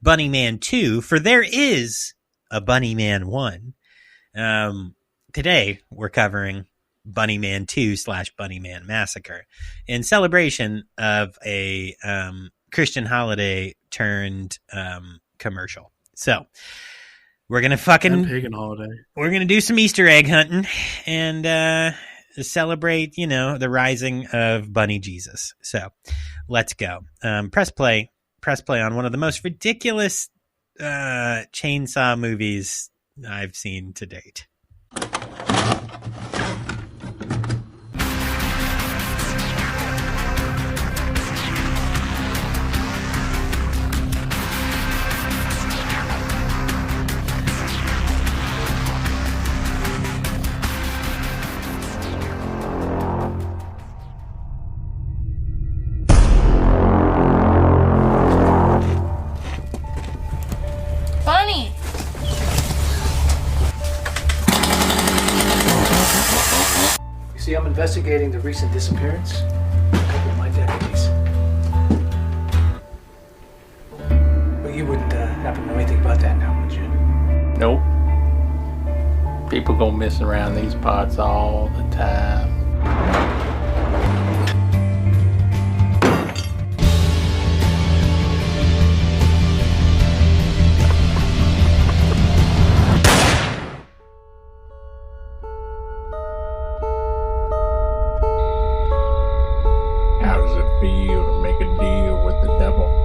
Bunnyman 2, for there is a Bunnyman 1. Today, we're covering Bunnyman 2 / Bunnyman Massacre in celebration of a Christian holiday turned commercial. So, we're going to pagan holiday. We're going to do some Easter egg hunting and celebrate, the rising of Bunny Jesus. So, let's go. Press play on one of the most ridiculous chainsaw movies I've seen to date. Bunny! You see, I'm investigating the recent disappearance of a couple of my deputies. Well, you wouldn't happen to know anything about that now, would you? Nope. People go missing around these parts all the time. How does it feel to make a deal with the devil?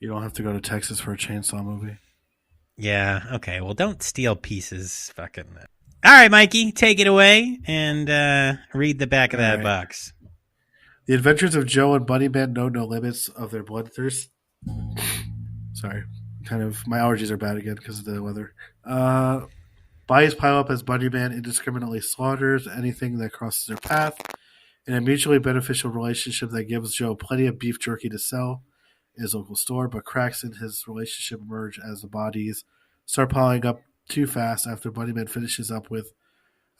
You don't have to go to Texas for a chainsaw movie. Yeah, okay. Well, don't steal pieces. Fucking. All right, Mikey, take it away and read the back of that box. The adventures of Joe and Bunnyman know no limits of their bloodthirst. Sorry. My allergies are bad again because of the weather. Bodies pile up as Bunnyman indiscriminately slaughters anything that crosses their path in a mutually beneficial relationship that gives Joe plenty of beef jerky to sell in his local store, but cracks in his relationship emerge as the bodies start piling up too fast after Bunnyman finishes up with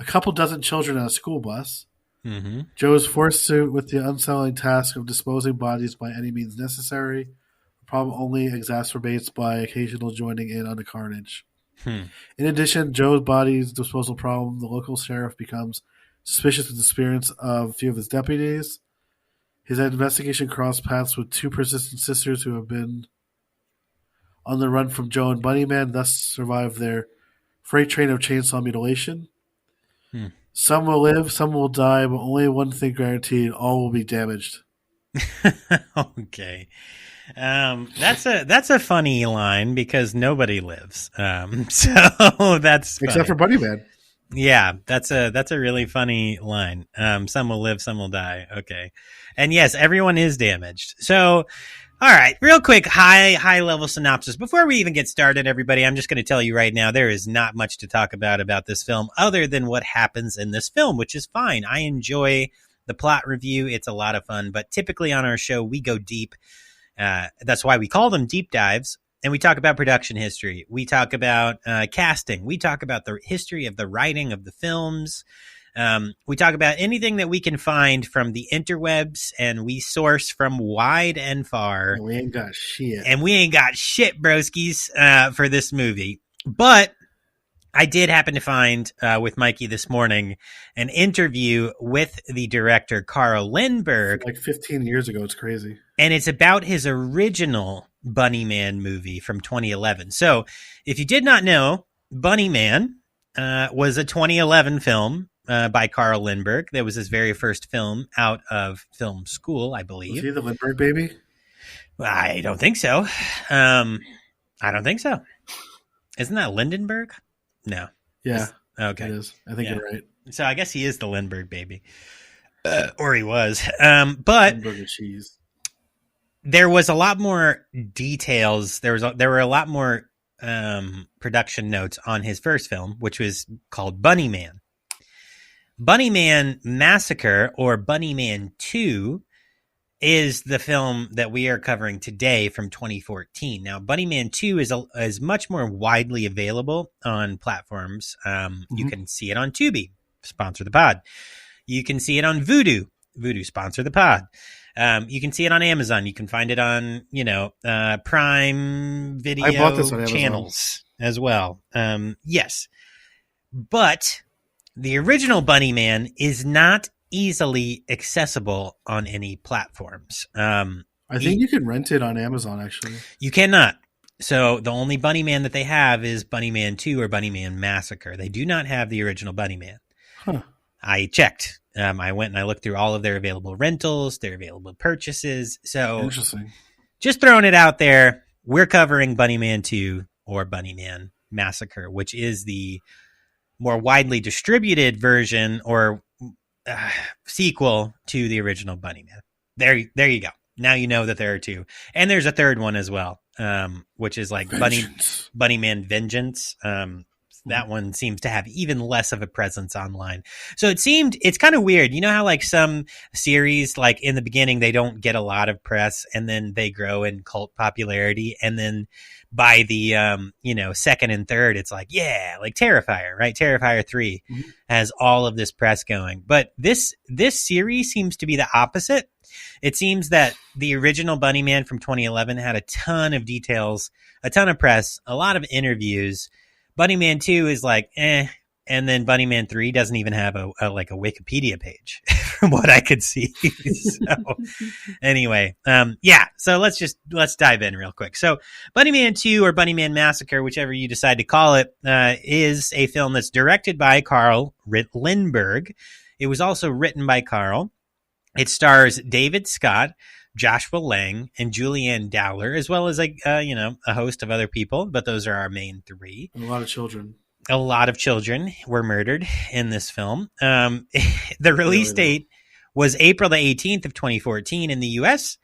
a couple dozen children on a school bus. Mm-hmm. Joe is forced to with the unsettling task of disposing bodies by any means necessary. The problem only exacerbates by occasional joining in on the carnage. In addition, Joe's body's disposal problem, the local sheriff becomes suspicious of the disappearance of a few of his deputies. His investigation crossed paths with two persistent sisters who have been on the run from Joe and Bunnyman, thus survived their freight train of chainsaw mutilation. Some will live, some will die, but only one thing guaranteed: all will be damaged. Okay. That's a funny line because nobody lives. So that's funny. Except for Bunnyman. Yeah, that's a really funny line. Some will live, some will die. Okay. And yes, everyone is damaged. So, all right, real quick, high level synopsis. Before we even get started, everybody, I'm just going to tell you right now, there is not much to talk about this film other than what happens in this film, which is fine. I enjoy the plot review. It's a lot of fun, but typically on our show, we go deep. That's why we call them deep dives. And we talk about production history. We talk about casting. We talk about the history of the writing of the films. We talk about anything that we can find from the interwebs, and we source from wide and far. And we ain't got shit. And we ain't got shit, broskies, for this movie. But I did happen to find, with Mikey this morning, an interview with the director, Carl Lindbergh. Like 15 years ago. It's crazy. And it's about his original Bunnyman movie from 2011. So if you did not know, Bunnyman was a 2011 film by Carl Lindbergh. That was his very first film out of film school, I believe. Was he the Lindbergh baby? I don't think so. I don't think so. Isn't that Lindenberg? No. Yeah. Okay. It is. I think you're right. So I guess he is the Lindbergh baby. Or he was. But Lindbergh and cheese. there was a lot more details. There were a lot more production notes on his first film, which was called Bunnyman. Bunnyman Massacre, or Bunnyman 2, is the film that we are covering today from 2014. Now, Bunnyman 2 is much more widely available on platforms. You can see it on Tubi, sponsor the pod. You can see it on Vudu, sponsor the pod. You can see it on Amazon. You can find it on, Prime Video I bought this on Amazon channels as well. Yes. But the original Bunnyman is not easily accessible on any platforms. I think you can rent it on Amazon, actually. You cannot. So the only Bunnyman that they have is Bunnyman 2 or Bunnyman Massacre. They do not have the original Bunnyman. Huh. I checked. I went and I looked through all of their available rentals, their available purchases. So Interesting. Just throwing it out there, we're covering Bunnyman 2 or Bunnyman Massacre, which is the more widely distributed version or sequel to the original Bunnyman. There you go. Now you know that there are two, and there's a third one as well, which is like Bunnyman Vengeance. That one seems to have even less of a presence online. So it's kind of weird. You know how like some series, like in the beginning, they don't get a lot of press and then they grow in cult popularity. And then by the, second and third, it's like, yeah, like Terrifier, right? Terrifier 3 has all of this press going. But this series seems to be the opposite. It seems that the original Bunnyman from 2011 had a ton of details, a ton of press, a lot of interviews. Bunnyman 2 is like, and then Bunnyman 3 doesn't even have a Wikipedia page from what I could see. So anyway, so let's dive in real quick. So Bunnyman 2 or Bunnyman Massacre, whichever you decide to call it, is a film that's directed by Carl Lindbergh. It was also written by Carl. It stars David Scott, Joshua Lang, and Julianne Dowler, as well as a host of other people, but those are our main three. And a lot of children. A lot of children were murdered in this film. The release date was April the 18th of 2014 in the U.S.,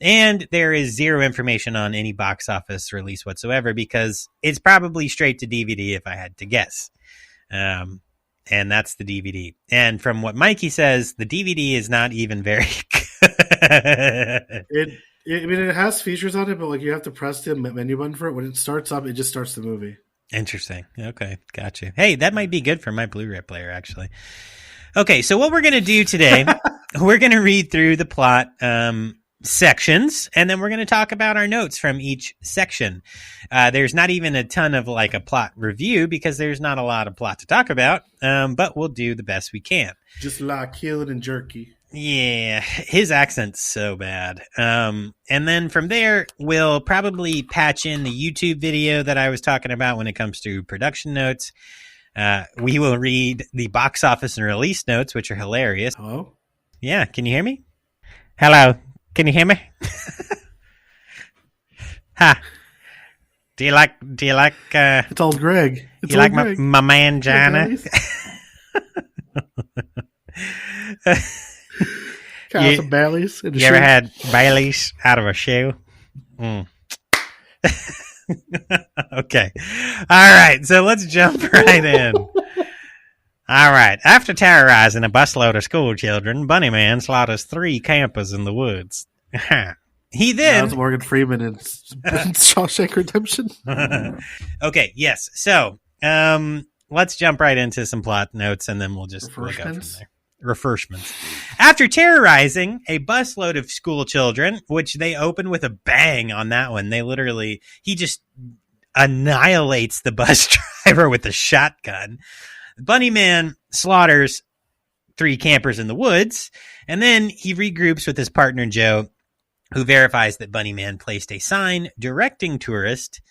and there is zero information on any box office release whatsoever because it's probably straight to DVD if I had to guess. And that's the DVD. And from what Mikey says, the DVD is not even very good. It has features on it, but like you have to press the menu button for it. When it starts up, it just starts the movie. Interesting. Okay, gotcha. Hey, that might be good for my Blu-ray player, actually. Okay, so what we're going to do today, we're going to read through the plot sections, and then we're going to talk about our notes from each section. There's not even a ton of like a plot review because there's not a lot of plot to talk about, but we'll do the best we can. Just like killing and jerky. Yeah, his accent's so bad. And then from there, we'll probably patch in the YouTube video that I was talking about when it comes to production notes. We will read the box office and release notes, which are hilarious. Hello? Yeah, can you hear me? Hello, can you hear me? Ha. Do you like, It's old Greg. It's you like old Greg. my mangina? Some Baileys. You ever had Baileys out of a shoe? Mm. Okay. All right. So let's jump right in. All right. After terrorizing a busload of school children, Bunnyman slaughters 3 campers in the woods. He then... That's Morgan Freeman in Shawshank Redemption. Okay. Yes. So let's jump right into some plot notes, and then we'll just go from there. Refreshments. After terrorizing a busload of school children, which they open with a bang on that one, he just annihilates the bus driver with a shotgun. Bunnyman slaughters 3 campers in the woods, and then he regroups with his partner Joe, who verifies that Bunnyman placed a sign directing tourists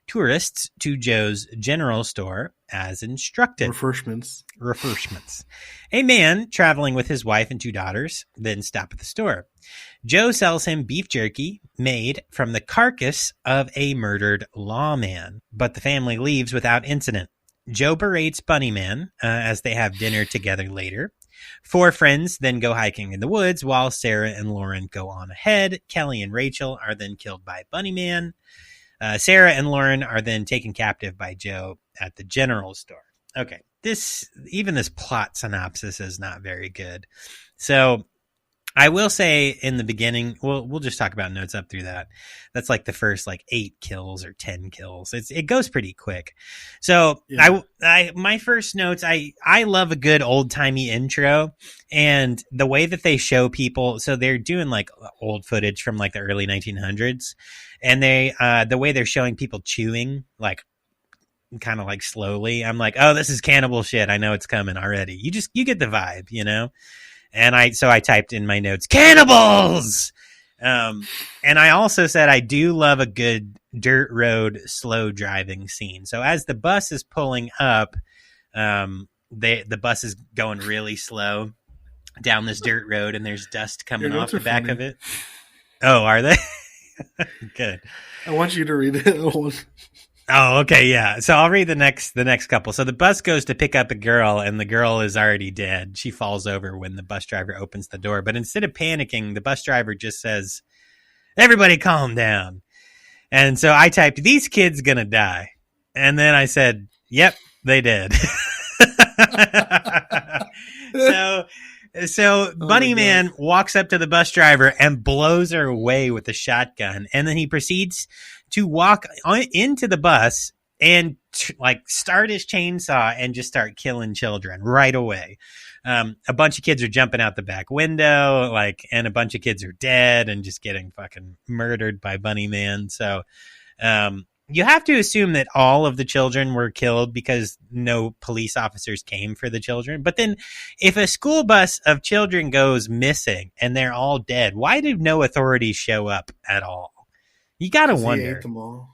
to Joe's general store as instructed. Refreshments. A man traveling with his wife and 2 daughters then stop at the store. Joe sells him beef jerky made from the carcass of a murdered lawman, but the family leaves without incident. Joe berates Bunnyman as they have dinner together later. 4 friends then go hiking in the woods while Sarah and Lauren go on ahead. Kelly and Rachel are then killed by Bunnyman. Sarah and Lauren are then taken captive by Joe at the general store. Okay, this plot synopsis is not very good. So I will say in the beginning, we'll just talk about notes up through that. That's like the first like 8 kills or 10 kills. It goes pretty quick. So Yeah. I my first notes, I love a good old timey intro, and the way that they show people. So they're doing like old footage from like the early 1900s, and the way they're showing people chewing, like kind of like slowly. I'm like, oh, this is cannibal shit. I know it's coming already. You get the vibe, you know? And I typed in my notes, cannibals! And I also said I do love a good dirt road slow driving scene. So as the bus is pulling up, the bus is going really slow down this dirt road, and there's dust coming off the back of it. Oh, are they? Good. I want you to read it. Oh, okay, yeah. So I'll read the next couple. So the bus goes to pick up a girl, and the girl is already dead. She falls over when the bus driver opens the door. But instead of panicking, the bus driver just says, "Everybody calm down." And so I typed, "These kids gonna die." And then I said, "Yep, they did." So Bunnyman walks up to the bus driver and blows her away with a shotgun. And then he proceeds to walk into the bus and start his chainsaw and just start killing children right away. A bunch of kids are jumping out the back window, and a bunch of kids are dead and just getting fucking murdered by Bunnyman. So, you have to assume that all of the children were killed because no police officers came for the children. But then if a school bus of children goes missing and they're all dead, why did no authorities show up at all? You got to wonder. He ate them all.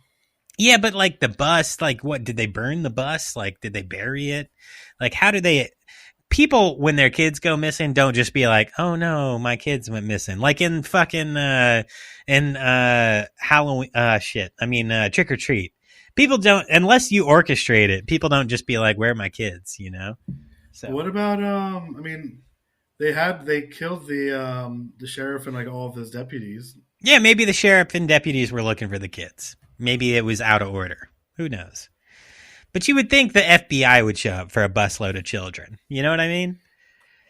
Yeah, but like the bus, like what, did they burn the bus? Like, did they bury it? Like, how do they... People, when their kids go missing, don't just be like, "Oh no, my kids went missing." Like in fucking Halloween, Trick or Treat. People don't, unless you orchestrate it. People don't just be like, "Where are my kids?" You know. So what about they killed the sheriff and like all of his deputies. Yeah, maybe the sheriff and deputies were looking for the kids. Maybe it was out of order. Who knows? But you would think the FBI would show up for a busload of children. You know what I mean?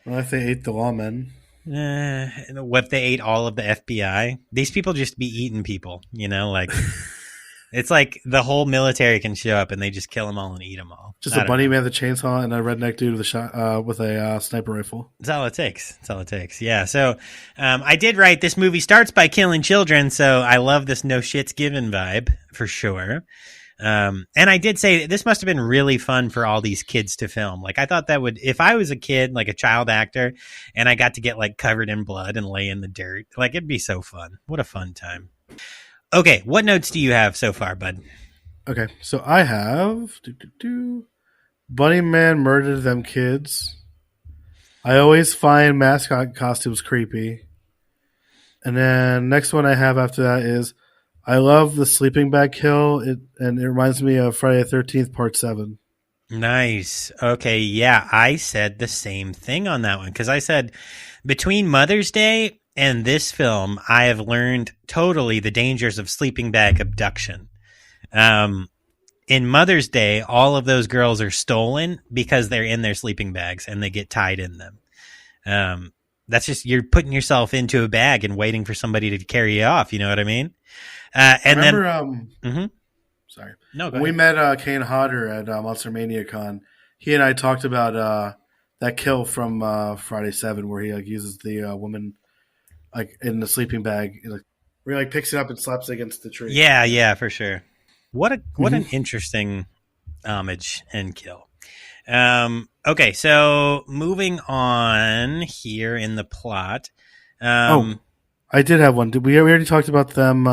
Well, if they ate the lawmen. What if they ate all of the FBI? These people just be eating people, you know? Like, it's like the whole military can show up and they just kill them all and eat them all. Just a bunny man with a chainsaw and a redneck dude with a sniper rifle. That's all it takes. That's all it takes. Yeah. So I did write, this movie starts by killing children, so I love this no shits given vibe for sure. And I did say this must have been really fun for all these kids to film. Like, I thought that would, if I was a kid, like a child actor, and I got to get like covered in blood and lay in the dirt, like it'd be so fun. What a fun time. Okay. What notes do you have so far, bud? Okay. So I have Bunnyman murdered them kids. I always find mascot costumes creepy. And then next one I have after that is, I love the sleeping bag kill, and it reminds me of Friday the 13th, Part 7. Nice. Okay, yeah, I said the same thing on that one, because I said between Mother's Day and this film, I have learned totally the dangers of sleeping bag abduction. In Mother's Day, all of those girls are stolen because they're in their sleeping bags and they get tied in them. That's just, you're putting yourself into a bag and waiting for somebody to carry you off, you know what I mean? Sorry. No, when we met Kane Hodder at Monster Mania Con, he and I talked about that kill from Friday 7 where he uses the woman in the sleeping bag, where he picks it up and slaps it against the tree. Yeah, for sure. What an interesting homage and kill. Okay, so moving on here in the plot. I did have one. We already talked about them,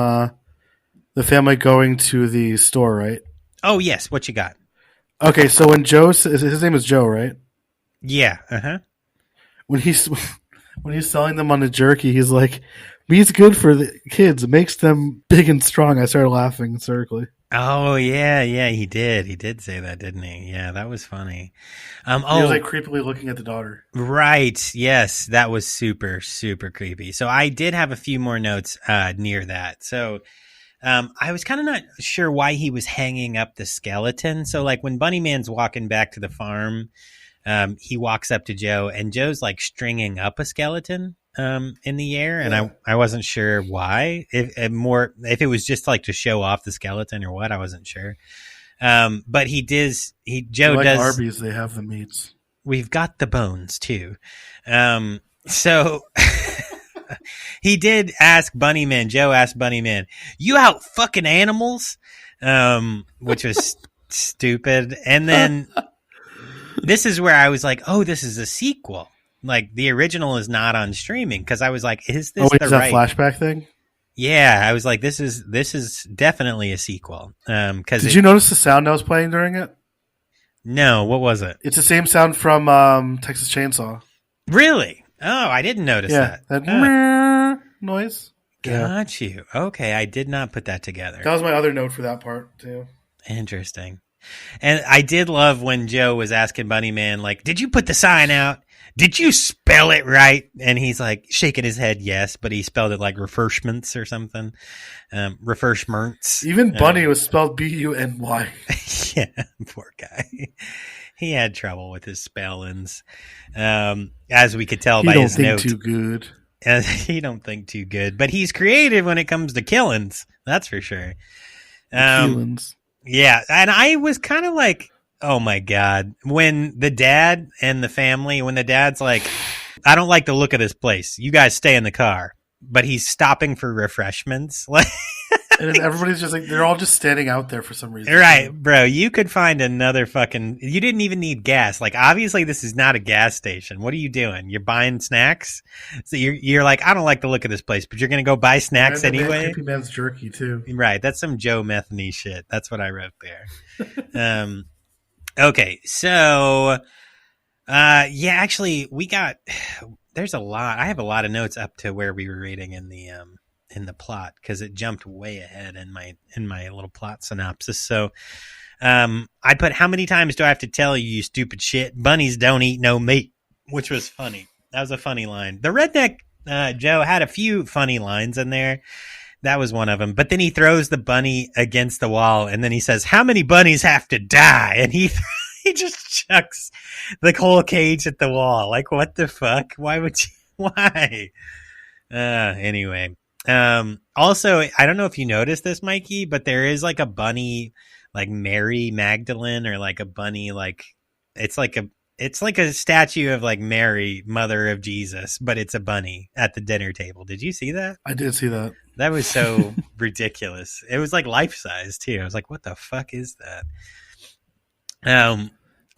the family going to the store, right? Oh, yes. What you got? Okay, so when Joe, his name is Joe, right? Yeah. Uh-huh. When he's selling them on the jerky, he's like, "Meat's good for the kids. It makes them big and strong." I started laughing hysterically. Oh, yeah, he did. He did say that, didn't he? Yeah, that was funny. He was creepily looking at the daughter. Right. Yes, that was super, super creepy. So I did have a few more notes near that. So I was kind of not sure why he was hanging up the skeleton. So like when Bunnyman's walking back to the farm, he walks up to Joe, and Joe's like stringing up a skeleton in the air, and I wasn't sure why. If it was just like to show off the skeleton or what, I wasn't sure. But Joe like does. Arby's, they have the meats. We've got the bones too. So he did ask Bunnyman. Joe asked Bunnyman, "You out fucking animals?" Which was stupid. And then this is where I was like, "Oh, this is a sequel. Like the original is not on streaming." Because I was like, "Is this the is right that flashback thing?" Yeah, I was like, "This is definitely a sequel." Did you notice the sound I was playing during it? No, what was it? It's the same sound from Texas Chainsaw. Really? Oh, I didn't notice that. That noise. Got you. Okay, I did not put that together. That was my other note for that part too. Interesting. And I did love when Joe was asking Bunnyman, like, "Did you put the sign out? Did you spell it right?" And he's like shaking his head, yes, but he spelled it like refreshments or something. Refreshments. Even Bunny was spelled Buny. Yeah, poor guy. He had trouble with his spellings, as we could tell by his note. He don't think too good. He don't think too good, but he's creative when it comes to killings. That's for sure. Killings. Yeah, and I was kind of like, oh my God, when the dad and the family, when the dad's like, "I don't like the look of this place. You guys stay in the car." But he's stopping for refreshments. Like, and then everybody's just like, they're all just standing out there for some reason. Right, bro. You could find another you didn't even need gas. Like, obviously this is not a gas station. What are you doing? You're buying snacks? So you're like, "I don't like the look of this place," but you're going to go buy snacks anyway? Creepy Man's jerky too. Right. That's some Joe Metheny shit. That's what I wrote there. Okay. So, yeah, actually there's a lot. I have a lot of notes up to where we were reading in the plot, because it jumped way ahead in my little plot synopsis. So I put, "How many times do I have to tell you, you stupid shit? Bunnies don't eat no meat," which was funny. That was a funny line. The redneck Joe had a few funny lines in there. That was one of them. But then he throws the bunny against the wall, and then he says, "How many bunnies have to die?" And he just chucks the whole cage at the wall. Like, what the fuck? Why would you? Why? Anyway. Also, I don't know if you noticed this, Mikey, but there is like a bunny, like Mary Magdalene, or like a bunny, like it's like a statue of like Mary, mother of Jesus, but it's a bunny at the dinner table. Did you see that? I did see that. That was so ridiculous. It was like life size too. I was like, what the fuck is that?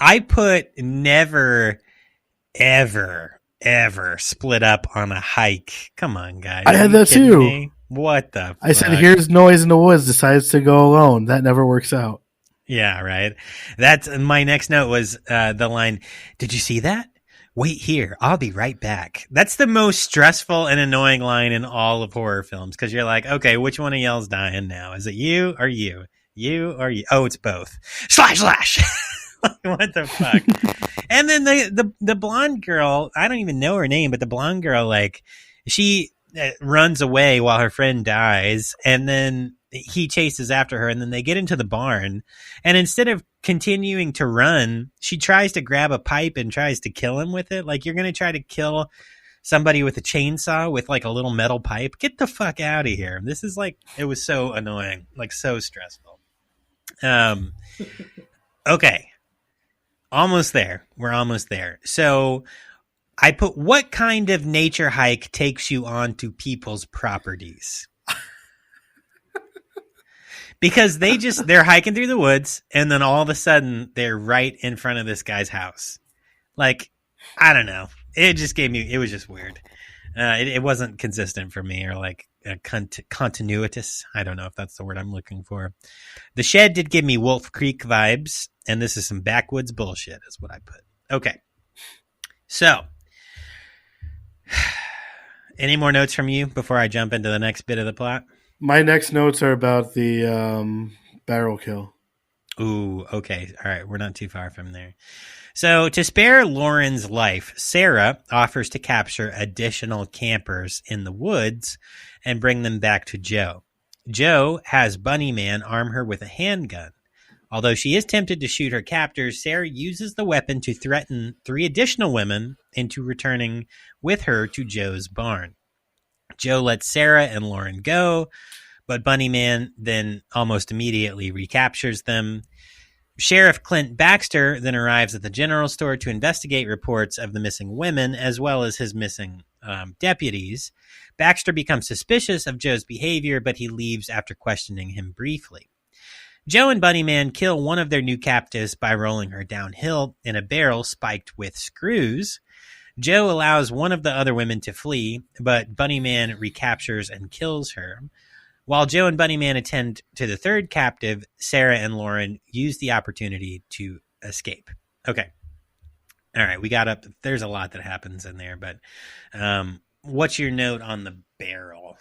I put never, ever split up on a hike. Come on, guys. I had that too. Me? What the fuck? I said, "Here's noise in the woods," decides to go alone. That never works out. Yeah, right. That's my next note was the line, "Did you see that? Wait here. I'll be right back." That's the most stressful and annoying line in all of horror films, because you're like, okay, which one of y'all's dying now? Is it you or you? You or you? Oh, it's both. Slash. What the fuck? And then the blonde girl, I don't even know her name, but the blonde girl, like, she runs away while her friend dies, and then he chases after her, and then they get into the barn, and instead of continuing to run, she tries to grab a pipe and tries to kill him with it. Like, you're going to try to kill somebody with a chainsaw with like a little metal pipe? Get the fuck out of here. This is like, it was so annoying, like so stressful. Okay. Almost there. We're almost there. So I put, what kind of nature hike takes you onto people's properties? Because they're hiking through the woods, and then all of a sudden they're right in front of this guy's house. Like, I don't know. It just it was just weird. It wasn't consistent for me, or like continuitous. I don't know if that's the word I'm looking for. The shed did give me Wolf Creek vibes, and this is some backwoods bullshit is what I put. Okay. So, any more notes from you before I jump into the next bit of the plot? My next notes are about the barrel kill. Ooh, okay. All right. We're not too far from there. So to spare Lauren's life, Sarah offers to capture additional campers in the woods and bring them back to Joe. Joe has Bunnyman arm her with a handgun. Although she is tempted to shoot her captors, Sarah uses the weapon to threaten 3 additional women into returning with her to Joe's barn. Joe lets Sarah and Lauren go, but Bunnyman then almost immediately recaptures them. Sheriff Clint Baxter then arrives at the general store to investigate reports of the missing women as well as his missing deputies. Baxter becomes suspicious of Joe's behavior, but he leaves after questioning him briefly. Joe and Bunnyman kill one of their new captives by rolling her downhill in a barrel spiked with screws. Joe allows one of the other women to flee, but Bunnyman recaptures and kills her. While Joe and Bunnyman attend to the third captive, Sarah and Lauren use the opportunity to escape. Okay. All right, we got up. There's a lot that happens in there, but what's your note on the barrel?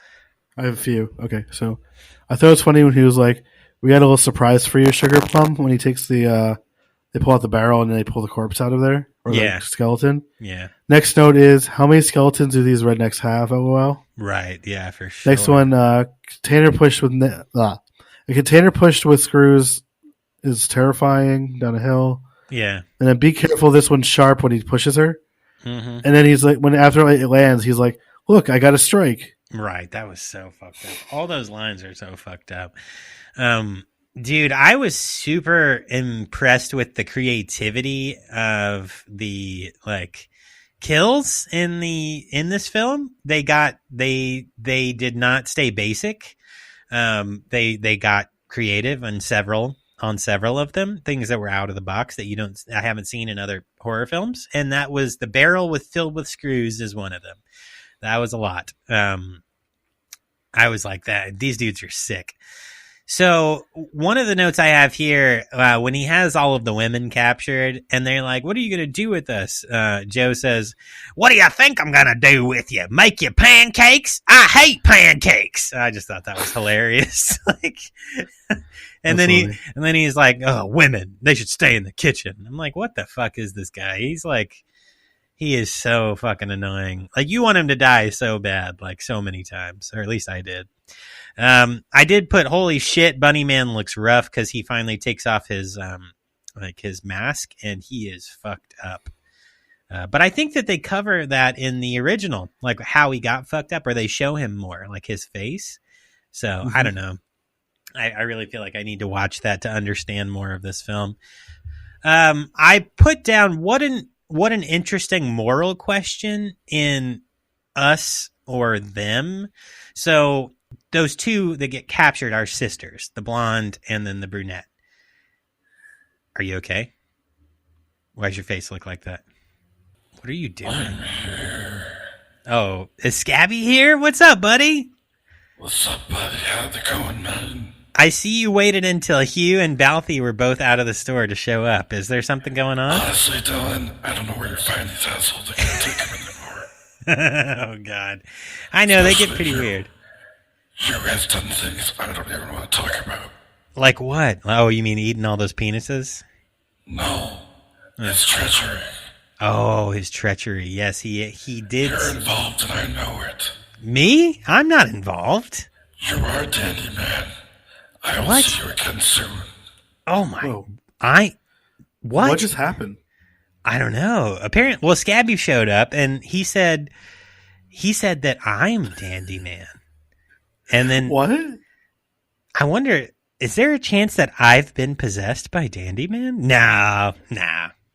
I have a few. Okay, so I thought it was funny when he was like, "We got a little surprise for you, Sugar Plum," when he takes the, they pull out the barrel and then they pull the corpse out of there. Or Yeah. the skeleton. Yeah. Next note is, how many skeletons do these rednecks have, LOL? Right, yeah, for sure. Next one, container pushed with a container pushed with screws is terrifying down a hill. Yeah. And then be careful, this one's sharp when he pushes her. Mm-hmm. And then he's like, when after it lands, he's like, "Look, I got a strike." Right, that was so fucked up. All those lines are so fucked up. Dude, I was super impressed with the creativity of the kills in this film. They did not stay basic. They got creative on several of them, things that were out of the box that I haven't seen in other horror films. And that was the barrel filled with screws is one of them. That was a lot. I was like, that these dudes are sick. So one of the notes I have here, when he has all of the women captured and they're like, "What are you going to do with us?" Joe says, "What do you think I'm going to do with you? Make you pancakes? I hate pancakes." I just thought that was hilarious. And then he's like, "Oh, women, they should stay in the kitchen." I'm like, what the fuck is this guy? He's like, he is so fucking annoying. Like, you want him to die so bad, like so many times, or at least I did. I did put, holy shit, Bunnyman looks rough because he finally takes off his his mask and he is fucked up. But I think that they cover that in the original, like how he got fucked up, or they show him more, like his face. So I don't know. I really feel like I need to watch that to understand more of this film. I put down what an interesting moral question in Us or Them. So those two that get captured are sisters, the blonde and then the brunette. Are you okay? Why does your face look like that? What are you doing? I'm here. Oh, is Scabby here? What's up, buddy? What's up, buddy? How's it going, man? I see you waited until Hugh and Balthy were both out of the store to show up. Is there something going on? Honestly, Dylan, I don't know where you're finding these assholes. I can't take them anymore. Oh, God. I know, they get pretty weird. You guys done things I don't even want to talk about. Like what? Oh, you mean eating all those penises? No. It's treachery. Oh, his treachery. Yes, he did. You're involved and I know it. Me? I'm not involved. You are, Dandy Man. I will What? see you again soon. Oh, my. Whoa. What? What just happened? I don't know. Apparently, well, Scabby showed up and he said that I'm Dandy Man. And then What? I wonder, is there a chance that I've been possessed by Dandy Man? No.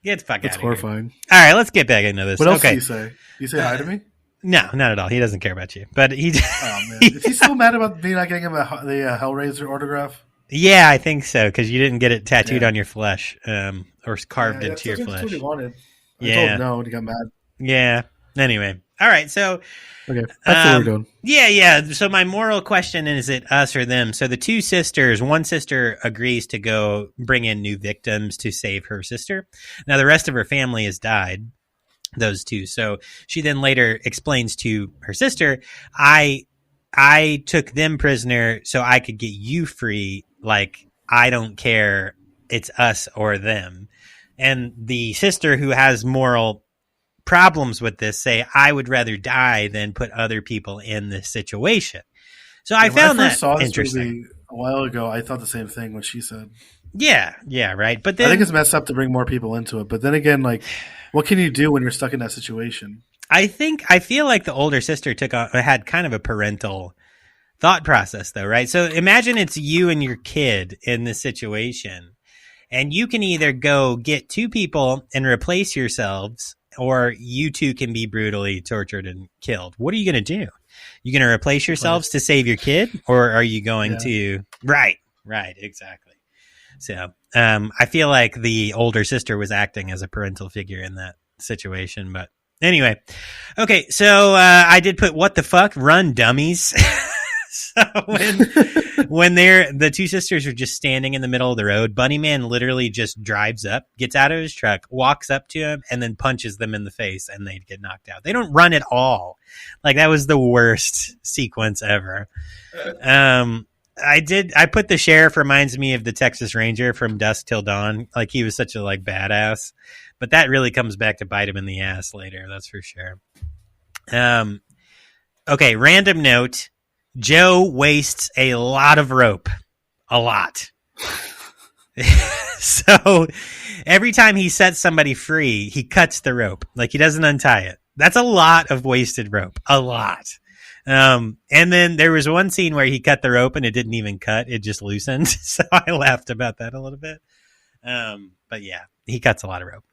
Get the fuck That's out of here. horrifying. All right, let's get back into this. What else Okay. do you say? You say hi to me? No, not at all. He doesn't care about you. But he Oh, man. Is he still mad about me not getting him the Hellraiser autograph? Yeah, I think so, because you didn't get it tattooed Yeah. on your flesh, or carved Yeah, into your that's flesh. what he wanted. I Yeah. told him no, and he got mad. Yeah. Anyway. All right, so Okay, that's what we're doing. Yeah. So my moral question is it us or them? So the two sisters, one sister agrees to go bring in new victims to save her sister. Now the rest of her family has died, those two. So she then later explains to her sister, I took them prisoner so I could get you free. Like, I don't care. It's us or them. And the sister who has moral problems with this say, I would rather die than put other people in this situation. So I found when I that first saw this interesting. movie a while ago, I thought the same thing when she said. Yeah, right. But I then think it's messed up to bring more people into it. But then again, like, what can you do when you're stuck in that situation? I feel like the older sister had kind of a parental thought process, though, right? So imagine it's you and your kid in this situation, and you can either go get two people and replace yourselves, or you two can be brutally tortured and killed. What are you going to do? You going to replace yourselves to save your kid, or are you going to? Right, exactly. So I feel like the older sister was acting as a parental figure in that situation, but anyway. Okay, so I did put what the fuck, run dummies. So when the two sisters are just standing in the middle of the road, Bunnyman literally just drives up, gets out of his truck, walks up to him, and then punches them in the face, and they get knocked out. They don't run at all. Like, that was the worst sequence ever. I put the sheriff reminds me of the Texas Ranger from Dusk Till Dawn. Like, he was such a badass, but that really comes back to bite him in the ass later. That's for sure. Okay. Random note. Joe wastes a lot of rope. A lot. So every time he sets somebody free, he cuts the rope. Like, he doesn't untie it. That's a lot of wasted rope. A lot. And then there was one scene where he cut the rope and it didn't even cut. It just loosened. So I laughed about that a little bit. But yeah, he cuts a lot of rope.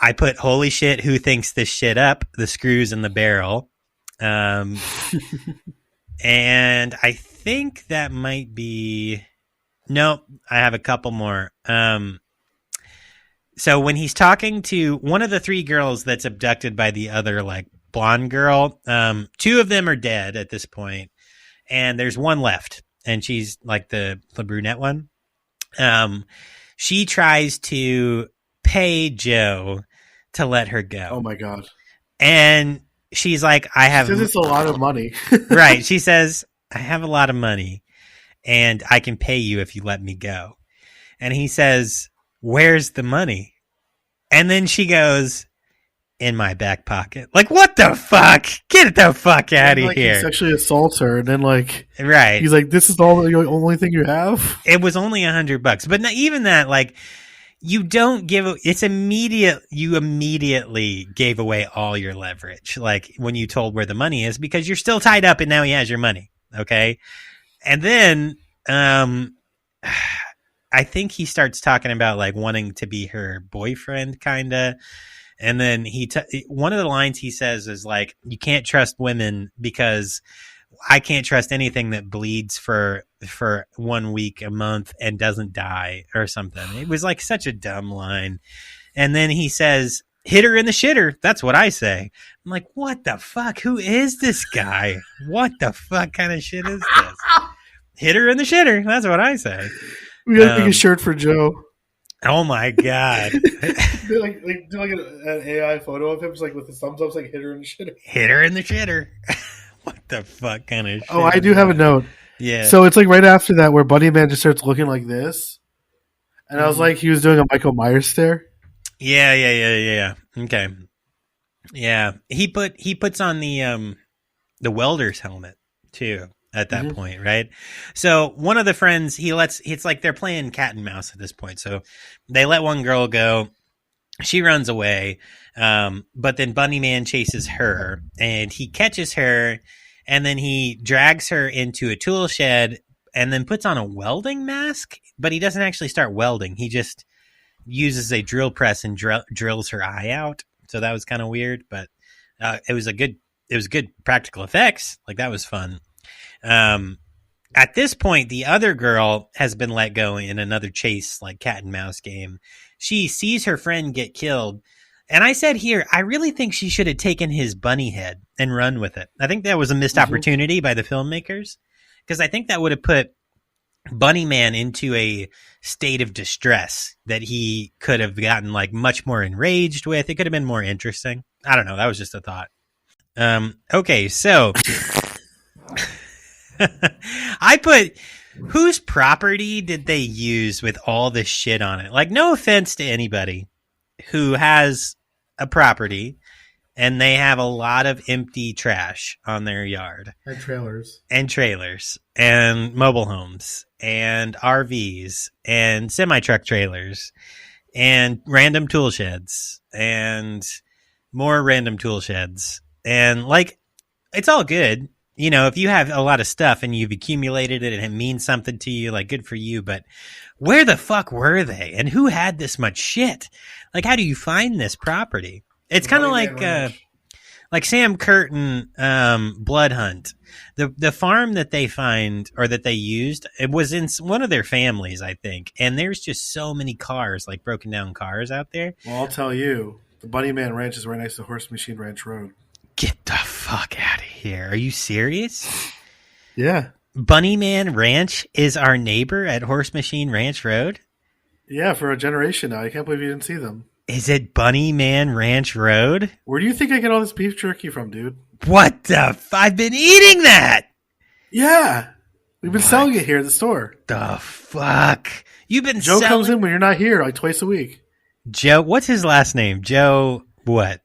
I put, holy shit, who thinks this shit up? The screws in the barrel. And I think that might be, no, I have a couple more. So when he's talking to one of the three girls that's abducted by the other, blonde girl, two of them are dead at this point, and there's one left, and she's the brunette one. She tries to pay Joe to let her go. Oh my God. And she's like, I have... Because it's a lot of money. Right. She says, I have a lot of money, and I can pay you if you let me go. And he says, where's the money? And then she goes, in my back pocket. Like, what the fuck? Get the fuck out of here. He sexually assaults her, and then right. He's like, this is the only thing you have? It was only $100. But not even that, you don't give it's immediate. You immediately gave away all your leverage. When you told where the money is, because you're still tied up and now he has your money. Okay. And then, I think he starts talking about wanting to be her boyfriend kind of. And then one of the lines he says is you can't trust women because I can't trust anything that bleeds for 1 week, a month, and doesn't die or something. It was such a dumb line. And then he says, hit her in the shitter. That's what I say. I'm like, what the fuck? Who is this guy? What the fuck kind of shit is this? Hit her in the shitter. That's what I say. We gotta make a shirt for Joe. Oh my God. do an AI photo of him with his thumbs up, hit her in the shitter. Hit her in the shitter. What the fuck kind of shit? Oh, I do have a note. Yeah. So it's right after that where Bunnyman just starts looking like this. And I was like, he was doing a Michael Myers stare. Yeah. Okay. Yeah. He puts on the welder's helmet too at that point, right? So one of the friends, it's they're playing cat and mouse at this point. So they let one girl go. She runs away. But then Bunnyman chases her and he catches her, and then he drags her into a tool shed and then puts on a welding mask, but he doesn't actually start welding. He just uses a drill press and drills her eye out. So that was kind of weird, but it was good practical effects. That was fun. At this point, the other girl has been let go in another chase, cat and mouse game. She sees her friend get killed. And I said here, I really think she should have taken his bunny head and run with it. I think that was a missed opportunity by the filmmakers, because I think that would have put Bunnyman into a state of distress that he could have gotten much more enraged with. It could have been more interesting. I don't know. That was just a thought. Okay, so I put, whose property did they use with all this shit on it? No offense to anybody who has a property and they have a lot of empty trash on their yard. And trailers. And trailers. And mobile homes. And RVs. And semi-truck trailers. And random tool sheds. And more random tool sheds. And, like, it's all good. You know, if you have a lot of stuff and you've accumulated it and it means something to you, like, good for you. But where the fuck were they? And who had this much shit? Like, how do you find this property? It's kind of like Sam Curtin, Blood Hunt. The farm that they find, or that they used, it was in one of their families, I think. And there's just so many cars, like broken down cars out there. Well, I'll tell you, the Bunnyman Ranch is right next to Horse Machine Ranch Road. Get the fuck out of here. Are you serious? Yeah. Bunnyman Ranch is our neighbor at Horse Machine Ranch Road? Yeah, for a generation now. I can't believe you didn't see them. Is it Bunnyman Ranch Road? Where do you think I get all this beef jerky from, dude? What the I've been eating that! Yeah. We've been selling it here at the store. The fuck? You've been Joe selling... comes in when you're not here, like twice a week. Joe, what's his last name? Joe what?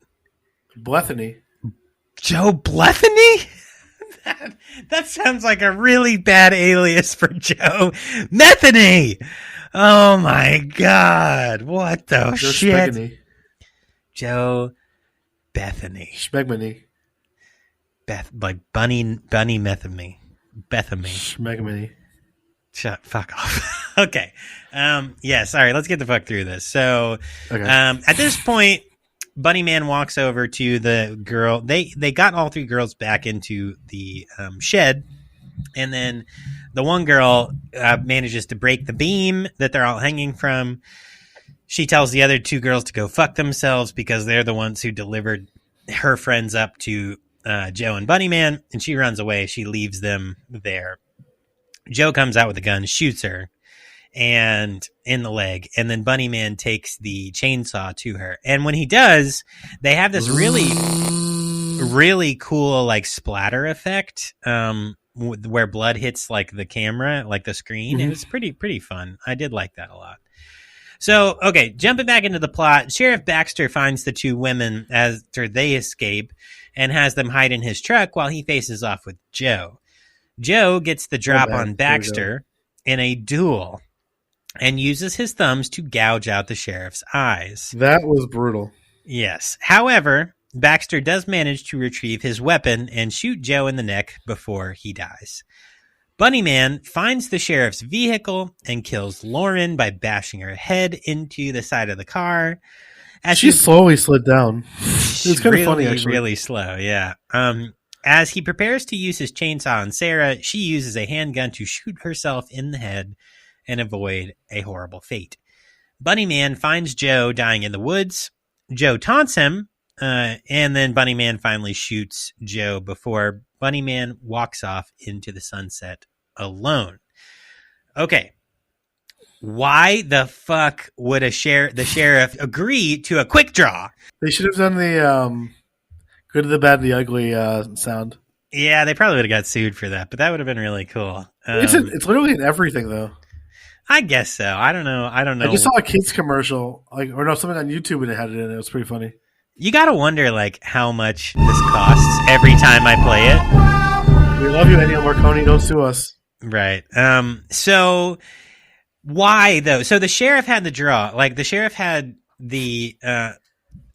Blethany. Joe Blethany? That sounds like a really bad alias for Joe. Methany! Oh my god. What the Joe shit? Spegany. Joe Bethany. Schmegmany. Like Bunny Methamy. Bethany. Schmegmany. Fuck off. Okay. Yeah, sorry. Let's get the fuck through this. So, Okay. At this point, Bunnyman walks over to the girl. They got all three girls back into the shed, and then the one girl manages to break the beam that they're all hanging from. She tells the other two girls to go fuck themselves because they're the ones who delivered her friends up to Joe and Bunnyman, and she runs away. She leaves them there. Joe comes out with a gun, shoots her, and in the leg, and then Bunnyman takes the chainsaw to her. And when he does, they have this really cool like splatter effect where blood hits like the camera, like the screen. Mm-hmm. It was pretty fun. I did like that a lot. So, okay, jumping back into the plot, Sheriff Baxter finds the two women after they escape and has them hide in his truck while he faces off with Joe. Joe gets the drop on Baxter in a duel and uses his thumbs to gouge out the sheriff's eyes. That was brutal. Yes. However, Baxter does manage to retrieve his weapon and shoot Joe in the neck before he dies. Bunnyman finds the sheriff's vehicle and kills Lauren by bashing her head into the side of the car. As she slowly slid down. It was kind of funny, actually. Really slow, yeah. As he prepares to use his chainsaw on Sarah, she uses a handgun to shoot herself in the head and avoid a horrible fate. Bunnyman finds Joe dying in the woods. Joe taunts him, and then Bunnyman finally shoots Joe before Bunnyman walks off into the sunset alone. Okay. Why the fuck would the sheriff agree to a quick draw? They should have done the good, the bad, the ugly sound. Yeah, they probably would have got sued for that, but that would have been really cool. It's literally in everything, though. I guess so. I don't know. I just saw a kids commercial, something on YouTube, and it had it in it. It was pretty funny. You got to wonder, like, how much this costs every time I play it. We love you, Ennio Morricone. Don't sue us. Right. So why though? So the sheriff had the draw. Like the sheriff had the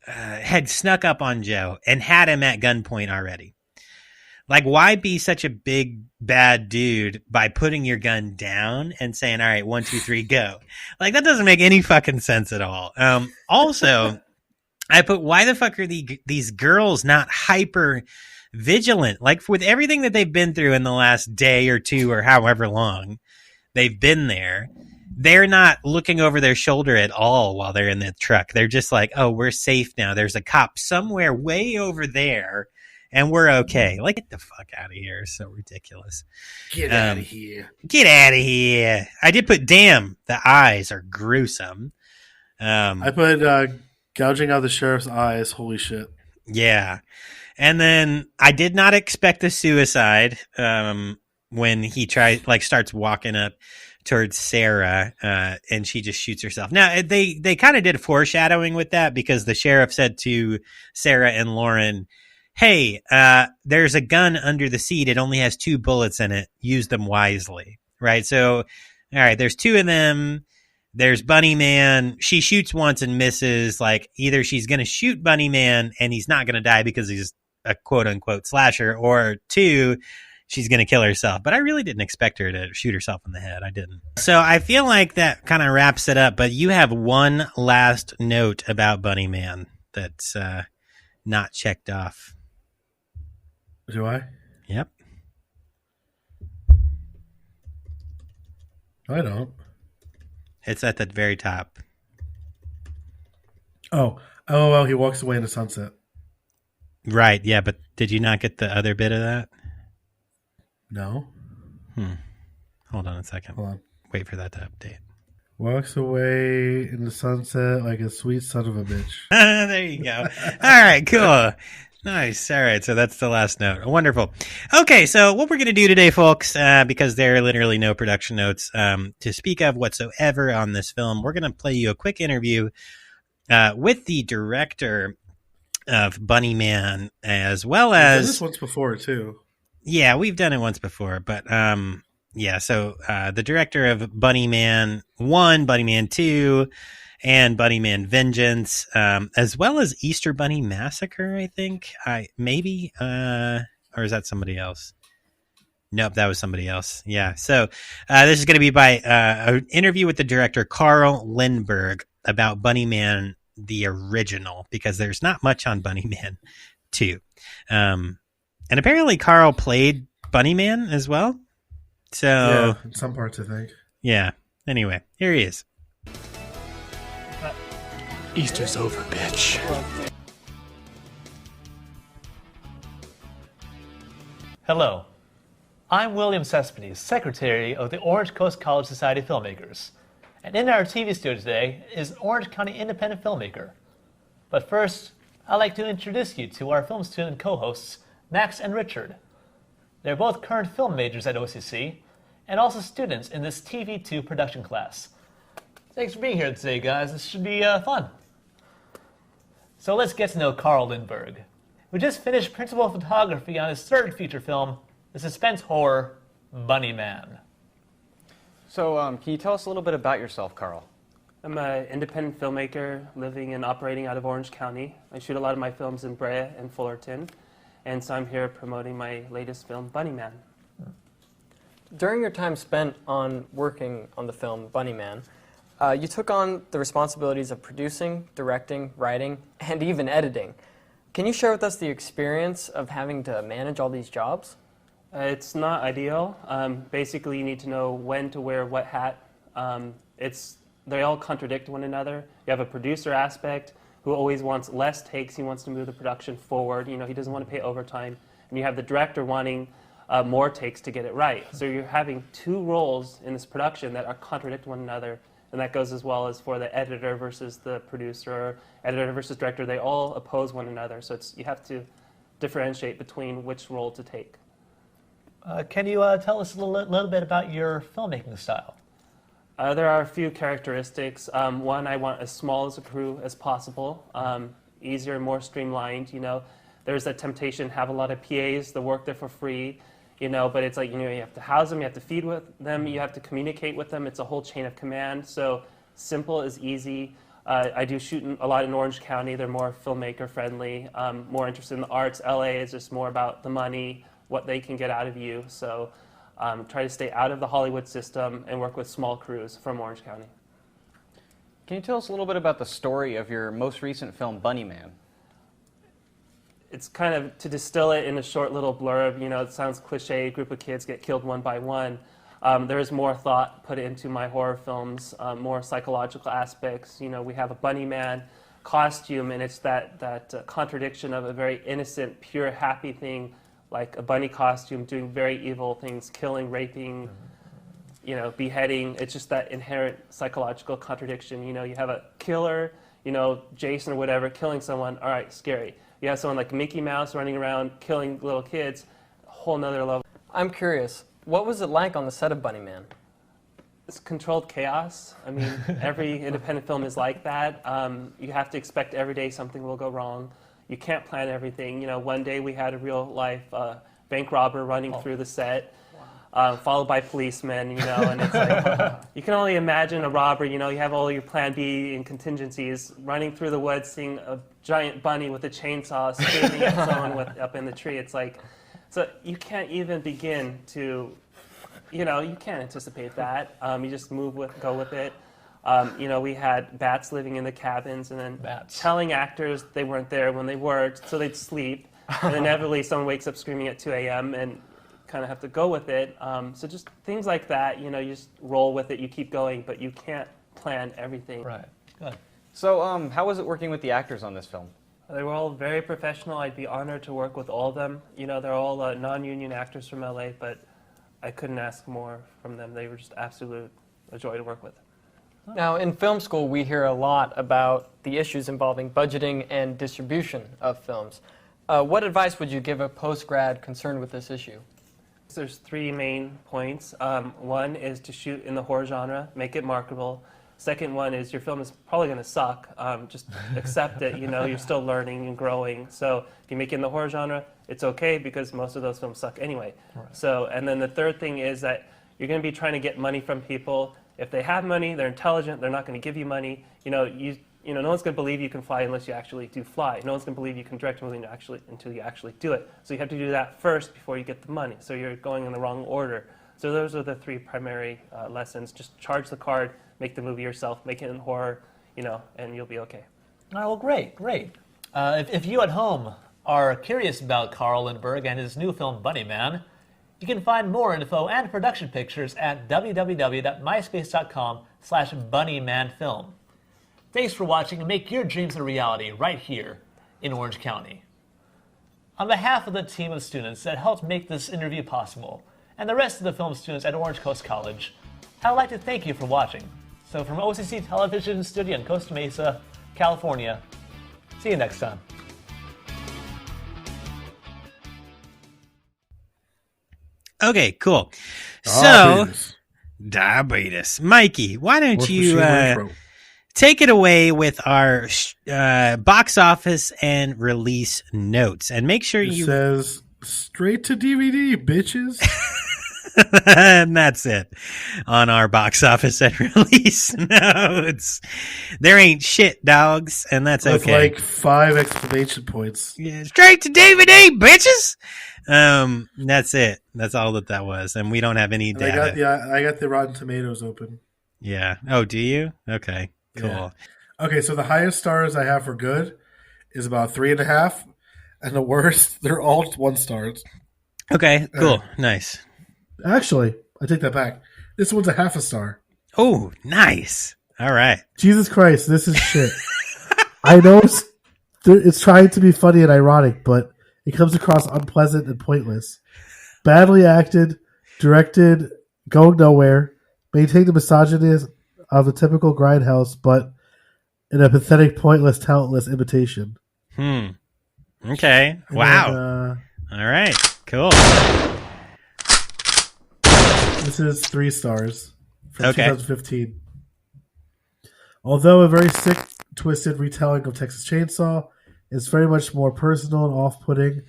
had snuck up on Joe and had him at gunpoint already. Like, why be such a big bad dude by putting your gun down and saying, "All right, 1, 2, 3, go"? Like that doesn't make any fucking sense at all. Also, I put, why the fuck are these girls not hyper vigilant? Like with everything that they've been through in the last day or two or however long they've been there, they're not looking over their shoulder at all while they're in the truck. They're just like, oh, we're safe now. There's a cop somewhere way over there and we're okay. Like, get the fuck out of here. It's so ridiculous. Get out of here. Get out of here. I did put, damn, the eyes are gruesome. I put gouging out the sheriff's eyes. Holy shit. Yeah. And then I did not expect a suicide when he starts walking up towards Sarah, and she just shoots herself. Now, they kind of did foreshadowing with that because the sheriff said to Sarah and Lauren, hey, there's a gun under the seat. It only has 2 bullets in it. Use them wisely, right? So, all right, there's 2 of them. There's Bunnyman. She shoots once and misses. Like, either she's going to shoot Bunnyman and he's not going to die because he's a quote-unquote slasher, or 2, she's going to kill herself. But I really didn't expect her to shoot herself in the head. I didn't. So I feel like that kind of wraps it up. But you have one last note about Bunnyman that's not checked off. Do I? Yep. I don't. It's at the very top. Oh, well, he walks away in the sunset. Right, yeah, but did you not get the other bit of that? No. Hold on a second. Hold on. Wait for that to update. Walks away in the sunset like a sweet son of a bitch. There you go. All right, cool. Nice. All right, so that's the last note. Wonderful. Okay, so what we're going to do today, folks, because there are literally no production notes to speak of whatsoever on this film, we're going to play you a quick interview with the director of Bunnyman, as well as... We've done this once before, too. Yeah, we've done it once before, but yeah, so the director of Bunnyman 1, Bunnyman 2, and Bunnyman Vengeance, as well as Easter Bunny Massacre, I think. Maybe, or is that somebody else? Nope, that was somebody else. Yeah, so this is going to be by an interview with the director Carl Lindbergh about Bunnyman the original, because there's not much on Bunnyman 2. And apparently Carl played Bunnyman as well. So yeah, in some parts, I think. Yeah. Anyway, here he is. Easter's over, bitch. Hello. I'm William Cespedes, Secretary of the Orange Coast College Society of Filmmakers. And in our TV studio today is an Orange County independent filmmaker. But first, I'd like to introduce you to our film student co-hosts, Max and Richard. They're both current film majors at OCC and also students in this TV2 production class. Thanks for being here today, guys. This should be fun. So let's get to know Carl Lindbergh, who just finished principal photography on his third feature film, the suspense horror Bunnyman. So, can you tell us a little bit about yourself, Carl? I'm an independent filmmaker living and operating out of Orange County. I shoot a lot of my films in Brea and Fullerton, and so I'm here promoting my latest film, Bunnyman. During your time spent on working on the film Bunnyman, you took on the responsibilities of producing, directing, writing, and even editing. Can you share with us the experience of having to manage all these jobs? It's not ideal. Basically, you need to know when to wear what hat. They all contradict one another. You have a producer aspect who always wants less takes. He wants to move the production forward. You know, he doesn't want to pay overtime. And you have the director wanting more takes to get it right. So you're having 2 roles in this production that are contradict one another. And that goes as well as for the editor versus the producer, or editor versus director. They all oppose one another. So you have to differentiate between which role to take. Can you tell us a little bit about your filmmaking style? There are a few characteristics. One, I want as small as a crew as possible, easier, more streamlined. You know, there's that temptation to have a lot of PAs, the work there for free. You know, but it's like, you know, you have to house them, you have to feed with them, you have to communicate with them. It's a whole chain of command. So simple is easy. I do shoot a lot in Orange County. They're more filmmaker friendly, more interested in the arts. LA is just more about the money, what they can get out of you. So try to stay out of the Hollywood system and work with small crews from Orange County. Can you tell us a little bit about the story of your most recent film, Bunnyman? It's kind of, to distill it in a short little blurb, you know, it sounds cliche, a group of kids get killed one by one. There is more thought put into my horror films, more psychological aspects. You know, we have a Bunnyman costume, and it's that contradiction of a very innocent, pure, happy thing, like a bunny costume doing very evil things, killing, raping, you know, beheading. It's just that inherent psychological contradiction. You know, you have a killer, you know, Jason or whatever, killing someone, all right, scary. You have someone like Mickey Mouse running around killing little kids, a whole nother level. I'm curious, what was it like on the set of Bunnyman? It's controlled chaos. I mean, every independent film is like that. You have to expect every day something will go wrong. You can't plan everything. You know, one day we had a real life bank robber running through the set, followed by policemen, you know, and it's like, you can only imagine a robber, you know, you have all your plan B and contingencies, running through the woods, seeing a giant bunny with a chainsaw screaming at someone up in the tree. It's like, so you can't even begin to, you know, you can't anticipate that. You just go with it. You know, we had bats living in the cabins, and then telling actors they weren't there when they were, so they'd sleep. And inevitably, someone wakes up screaming at 2 a.m. and kind of have to go with it. So just things like that, you know, you just roll with it, you keep going, but you can't plan everything. Right. Good. So, how was it working with the actors on this film? They were all very professional. I'd be honored to work with all of them. You know, they're all non-union actors from LA, but I couldn't ask more from them. They were just absolute a joy to work with. Now, in film school, we hear a lot about the issues involving budgeting and distribution of films. What advice would you give a post-grad concerned with this issue? There's 3 main points. One is to shoot in the horror genre, make it marketable. Second one is your film is probably going to suck. Just accept it. You know, you're still learning and growing. So if you make it in the horror genre, it's okay because most of those films suck anyway. Right. So, and then the third thing is that you're going to be trying to get money from people. If they have money, they're intelligent. They're not going to give you money. You know, no one's going to believe you can fly unless you actually do fly. No one's going to believe you can direct a movie until you actually do it. So you have to do that first before you get the money. So you're going in the wrong order. So those are the 3 primary lessons. Just charge the card, make the movie yourself, make it in horror, you know, and you'll be okay. All right, well, great. If you at home are curious about Carl Lindbergh and his new film Bunnyman, you can find more info and production pictures at www.myspace.com/bunnymanfilm. Thanks for watching, and make your dreams a reality right here in Orange County. On behalf of the team of students that helped make this interview possible, and the rest of the film students at Orange Coast College, I'd like to thank you for watching. So from OCC Television Studio in Costa Mesa, California, see you next time. Okay, cool. So, diabetes. Mikey, why don't you take it away with our box office and release notes, and make sure it says straight to DVD, bitches. And that's it on our box office and release notes. There ain't shit, dogs, and that's with okay. Like 5 exclamation points. Yeah, straight to DVD, bitches. That's it. That's all that was, and we don't have any data. I got the Rotten Tomatoes open. Yeah. Oh, do you? Okay. Cool. Yeah. Okay, so the highest stars I have for good is about 3.5, and the worst, they're all 1 stars. Okay. Cool. Nice. Actually, I take that back. This one's a 0.5 star. Oh, nice. All right. Jesus Christ, this is shit. I know it's trying to be funny and ironic, but it comes across unpleasant and pointless. Badly acted, directed, going nowhere, maintained the misogyny of the typical grindhouse, but in a pathetic, pointless, talentless imitation. Okay. Wow. All right. Cool. This is 3 stars from 2015. Although a very sick, twisted retelling of Texas Chainsaw, it's very much more personal and off-putting.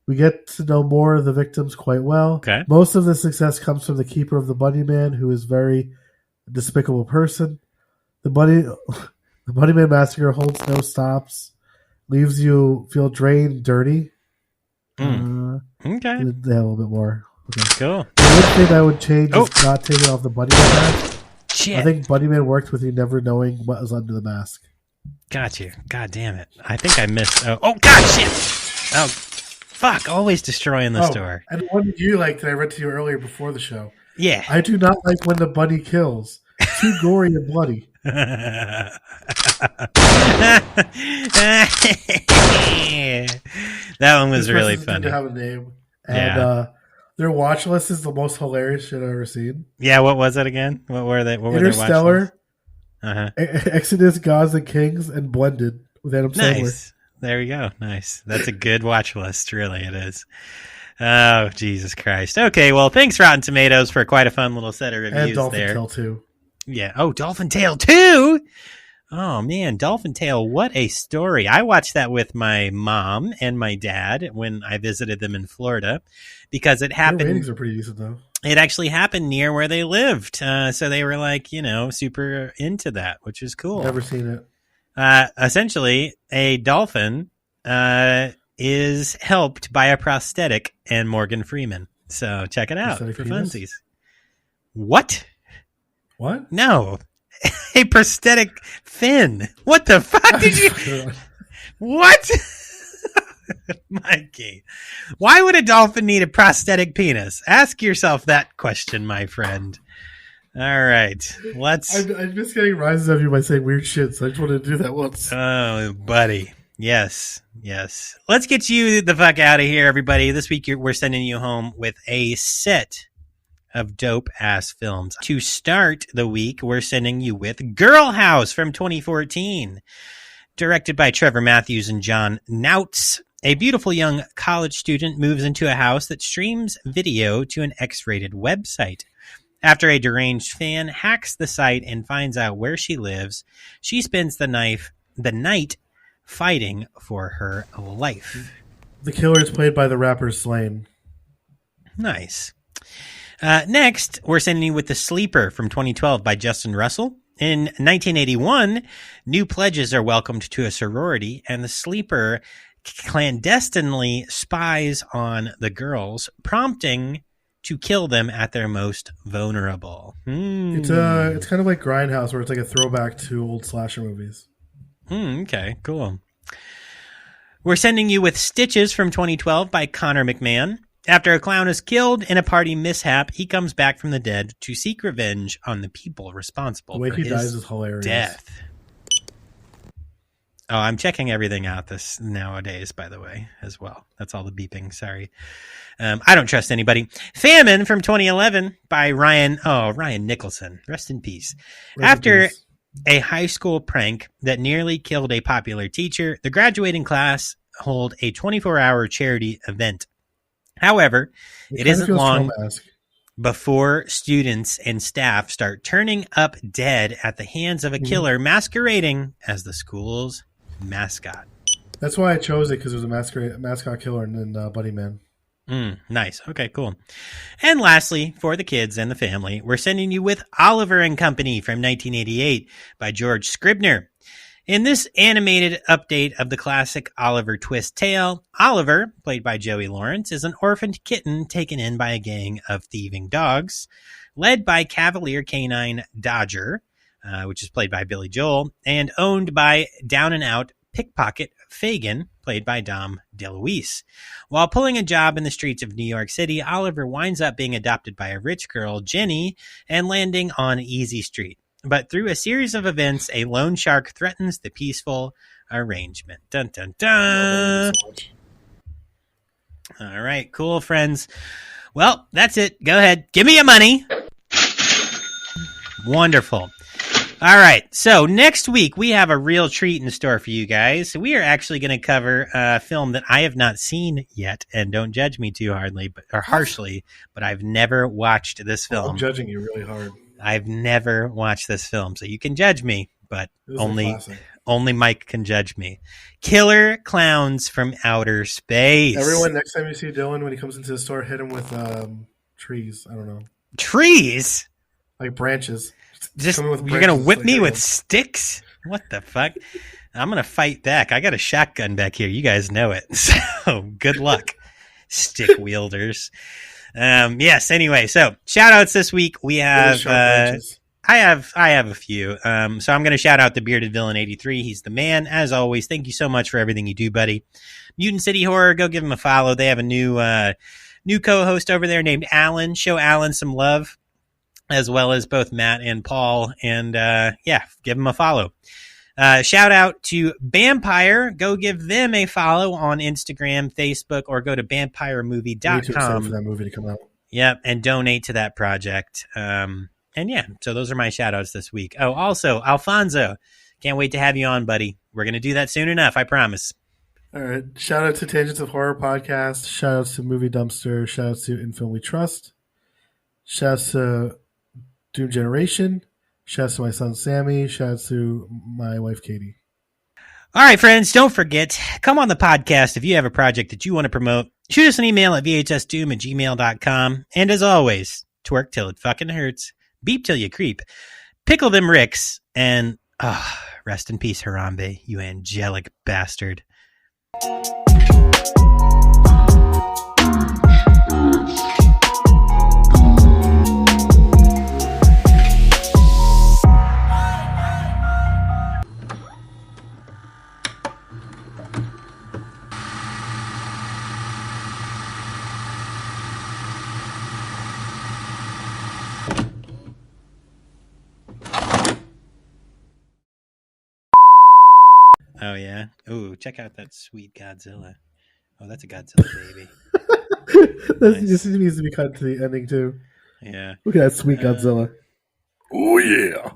We get to know more of the victims quite well. Okay. Most of the success comes from the keeper of the Bunnyman, who is a very despicable person. The Bunnyman Massacre holds no stops, leaves you feel drained and dirty. Okay. They have a little bit more. Okay. Cool. The one thing I would change is not taking off the Bunnyman mask. Shit. I think Bunnyman worked with you never knowing what was under the mask. Got you. God damn it. I think I missed. Oh, God, shit. Oh, fuck. Always destroying the store. And what did you like that I read to you earlier before the show? Yeah. I do not like when the bunny kills. Too gory and bloody. That one was really funny. To have a name. And their watch list is the most hilarious shit I've ever seen. Yeah, what was it again? What were they? What were Interstellar, their watch Exodus, Gods and Kings, and Blended with Adam Sandler. Nice. There we go. Nice. That's a good watch list. Really, it is. Oh, Jesus Christ. Okay, well, thanks, Rotten Tomatoes, for quite a fun little set of reviews And Dolphin there. Tale 2. Yeah. Oh, Dolphin Tale 2? Oh, man, Dolphin Tale, what a story. I watched that with my mom and my dad when I visited them in Florida because it happened. Their ratings are pretty decent, though. It actually happened near where they lived. So they were like, super into that, which is cool. Never seen it. Essentially, a dolphin is helped by a prosthetic and Morgan Freeman. So check it out Prosthetic for penis? funsies. What? What? No. A prosthetic fin. What the fuck did you... What? Mikey. Why would a dolphin need a prosthetic penis? Ask yourself that question, my friend. All right. I'm just getting rises of you by saying weird shit, so I just wanted to do that once. Oh, buddy. Yes. Let's get you the fuck out of here, everybody. This week we're sending you home with a set of dope-ass films. To start the week, we're sending you with Girl House from 2014. Directed by Trevor Matthews and John Nautz. A beautiful young college student moves into a house that streams video to an X-rated website. After a deranged fan hacks the site and finds out where she lives, she spends the night fighting for her life. The killer is played by the rapper Slain. Nice. Next, we're sending you with The Sleeper from 2012 by Justin Russell. In 1981, new pledges are welcomed to a sorority, and the Sleeper clandestinely spies on the girls, prompting to kill them at their most vulnerable. It's kind of like Grindhouse, where it's like a throwback to old slasher movies. Okay, cool. We're sending you with Stitches from 2012 by Connor McMahon. After a clown is killed in a party mishap, he comes back from the dead to seek revenge on the people responsible The way for he his dies is hilarious. death. Oh, I'm checking everything out this nowadays, by the way, as well. That's all the beeping. Sorry. I don't trust anybody. Famine from 2011 by Ryan Nicholson. Rest in peace. After a high school prank that nearly killed a popular teacher, the graduating class hold a 24-hour charity event. However, it isn't long before students and staff start turning up dead at the hands of a killer masquerading as the school's mascot. That's why I chose it, because there's a mascot killer in Bunnyman. Nice. Okay, cool. And lastly, for the kids and the family, we're sending you with Oliver and Company from 1988 by George Scribner. In this animated update of the classic Oliver Twist tale, Oliver, played by Joey Lawrence, is an orphaned kitten taken in by a gang of thieving dogs, led by Cavalier Canine Dodger, which is played by Billy Joel, and owned by down-and-out pickpocket Fagin, played by Dom DeLuise. While pulling a job in the streets of New York City, Oliver winds up being adopted by a rich girl, Jenny, and landing on Easy Street. But through a series of events, a loan shark threatens the peaceful arrangement. Dun, dun, dun. All right, cool, friends. Well, that's it. Go ahead. Give me your money. Wonderful. All right, so next week we have a real treat in store for you guys. We are actually going to cover a film that I have not seen yet, and don't judge me too harshly, but I've never watched this film. I'm judging you really hard. I've never watched this film, so you can judge me, but only Mike can judge me. Killer Clowns from Outer Space. Everyone, next time you see Dylan when he comes into the store, hit him with trees. I don't know. Trees? Like branches. Just you're going to whip me with sticks? What the fuck? I'm going to fight back. I got a shotgun back here. You guys know it. So good luck, stick wielders. Yes, anyway, so shout outs this week. We have I have a few. So I'm going to shout out the Bearded Villain 83. He's the man. As always, thank you so much for everything you do, buddy. Mutant City Horror, go give him a follow. They have a new co-host over there named Alan. Show Alan some love, as well as both Matt and Paul. And give him a follow. Shout out to Vampire. Go give them a follow on Instagram, Facebook, or go to vampiremovie.com. For that movie to come out. Yep, and donate to that project. So those are my shout outs this week. Oh, also, Alfonso, can't wait to have you on, buddy. We're going to do that soon enough, I promise. All right. Shout out to Tangents of Horror podcast. Shout outs to Movie Dumpster. Shout outs to In Film We Trust. Shout outs to Doom Generation. Shout outs to my son Sammy. Shout outs to my wife Katie. All right, friends, don't forget, come on the podcast if you have a project that you want to promote. Shoot us an email at vhsdoom@gmail.com. And as always, twerk till it fucking hurts. Beep till you creep. Pickle them ricks. And rest in peace, Harambe, you angelic bastard. Oh, yeah? Ooh, check out that sweet Godzilla. Oh, that's a Godzilla baby. This needs to be cut to the ending, too. Yeah. Look at that sweet Godzilla. Oh, yeah.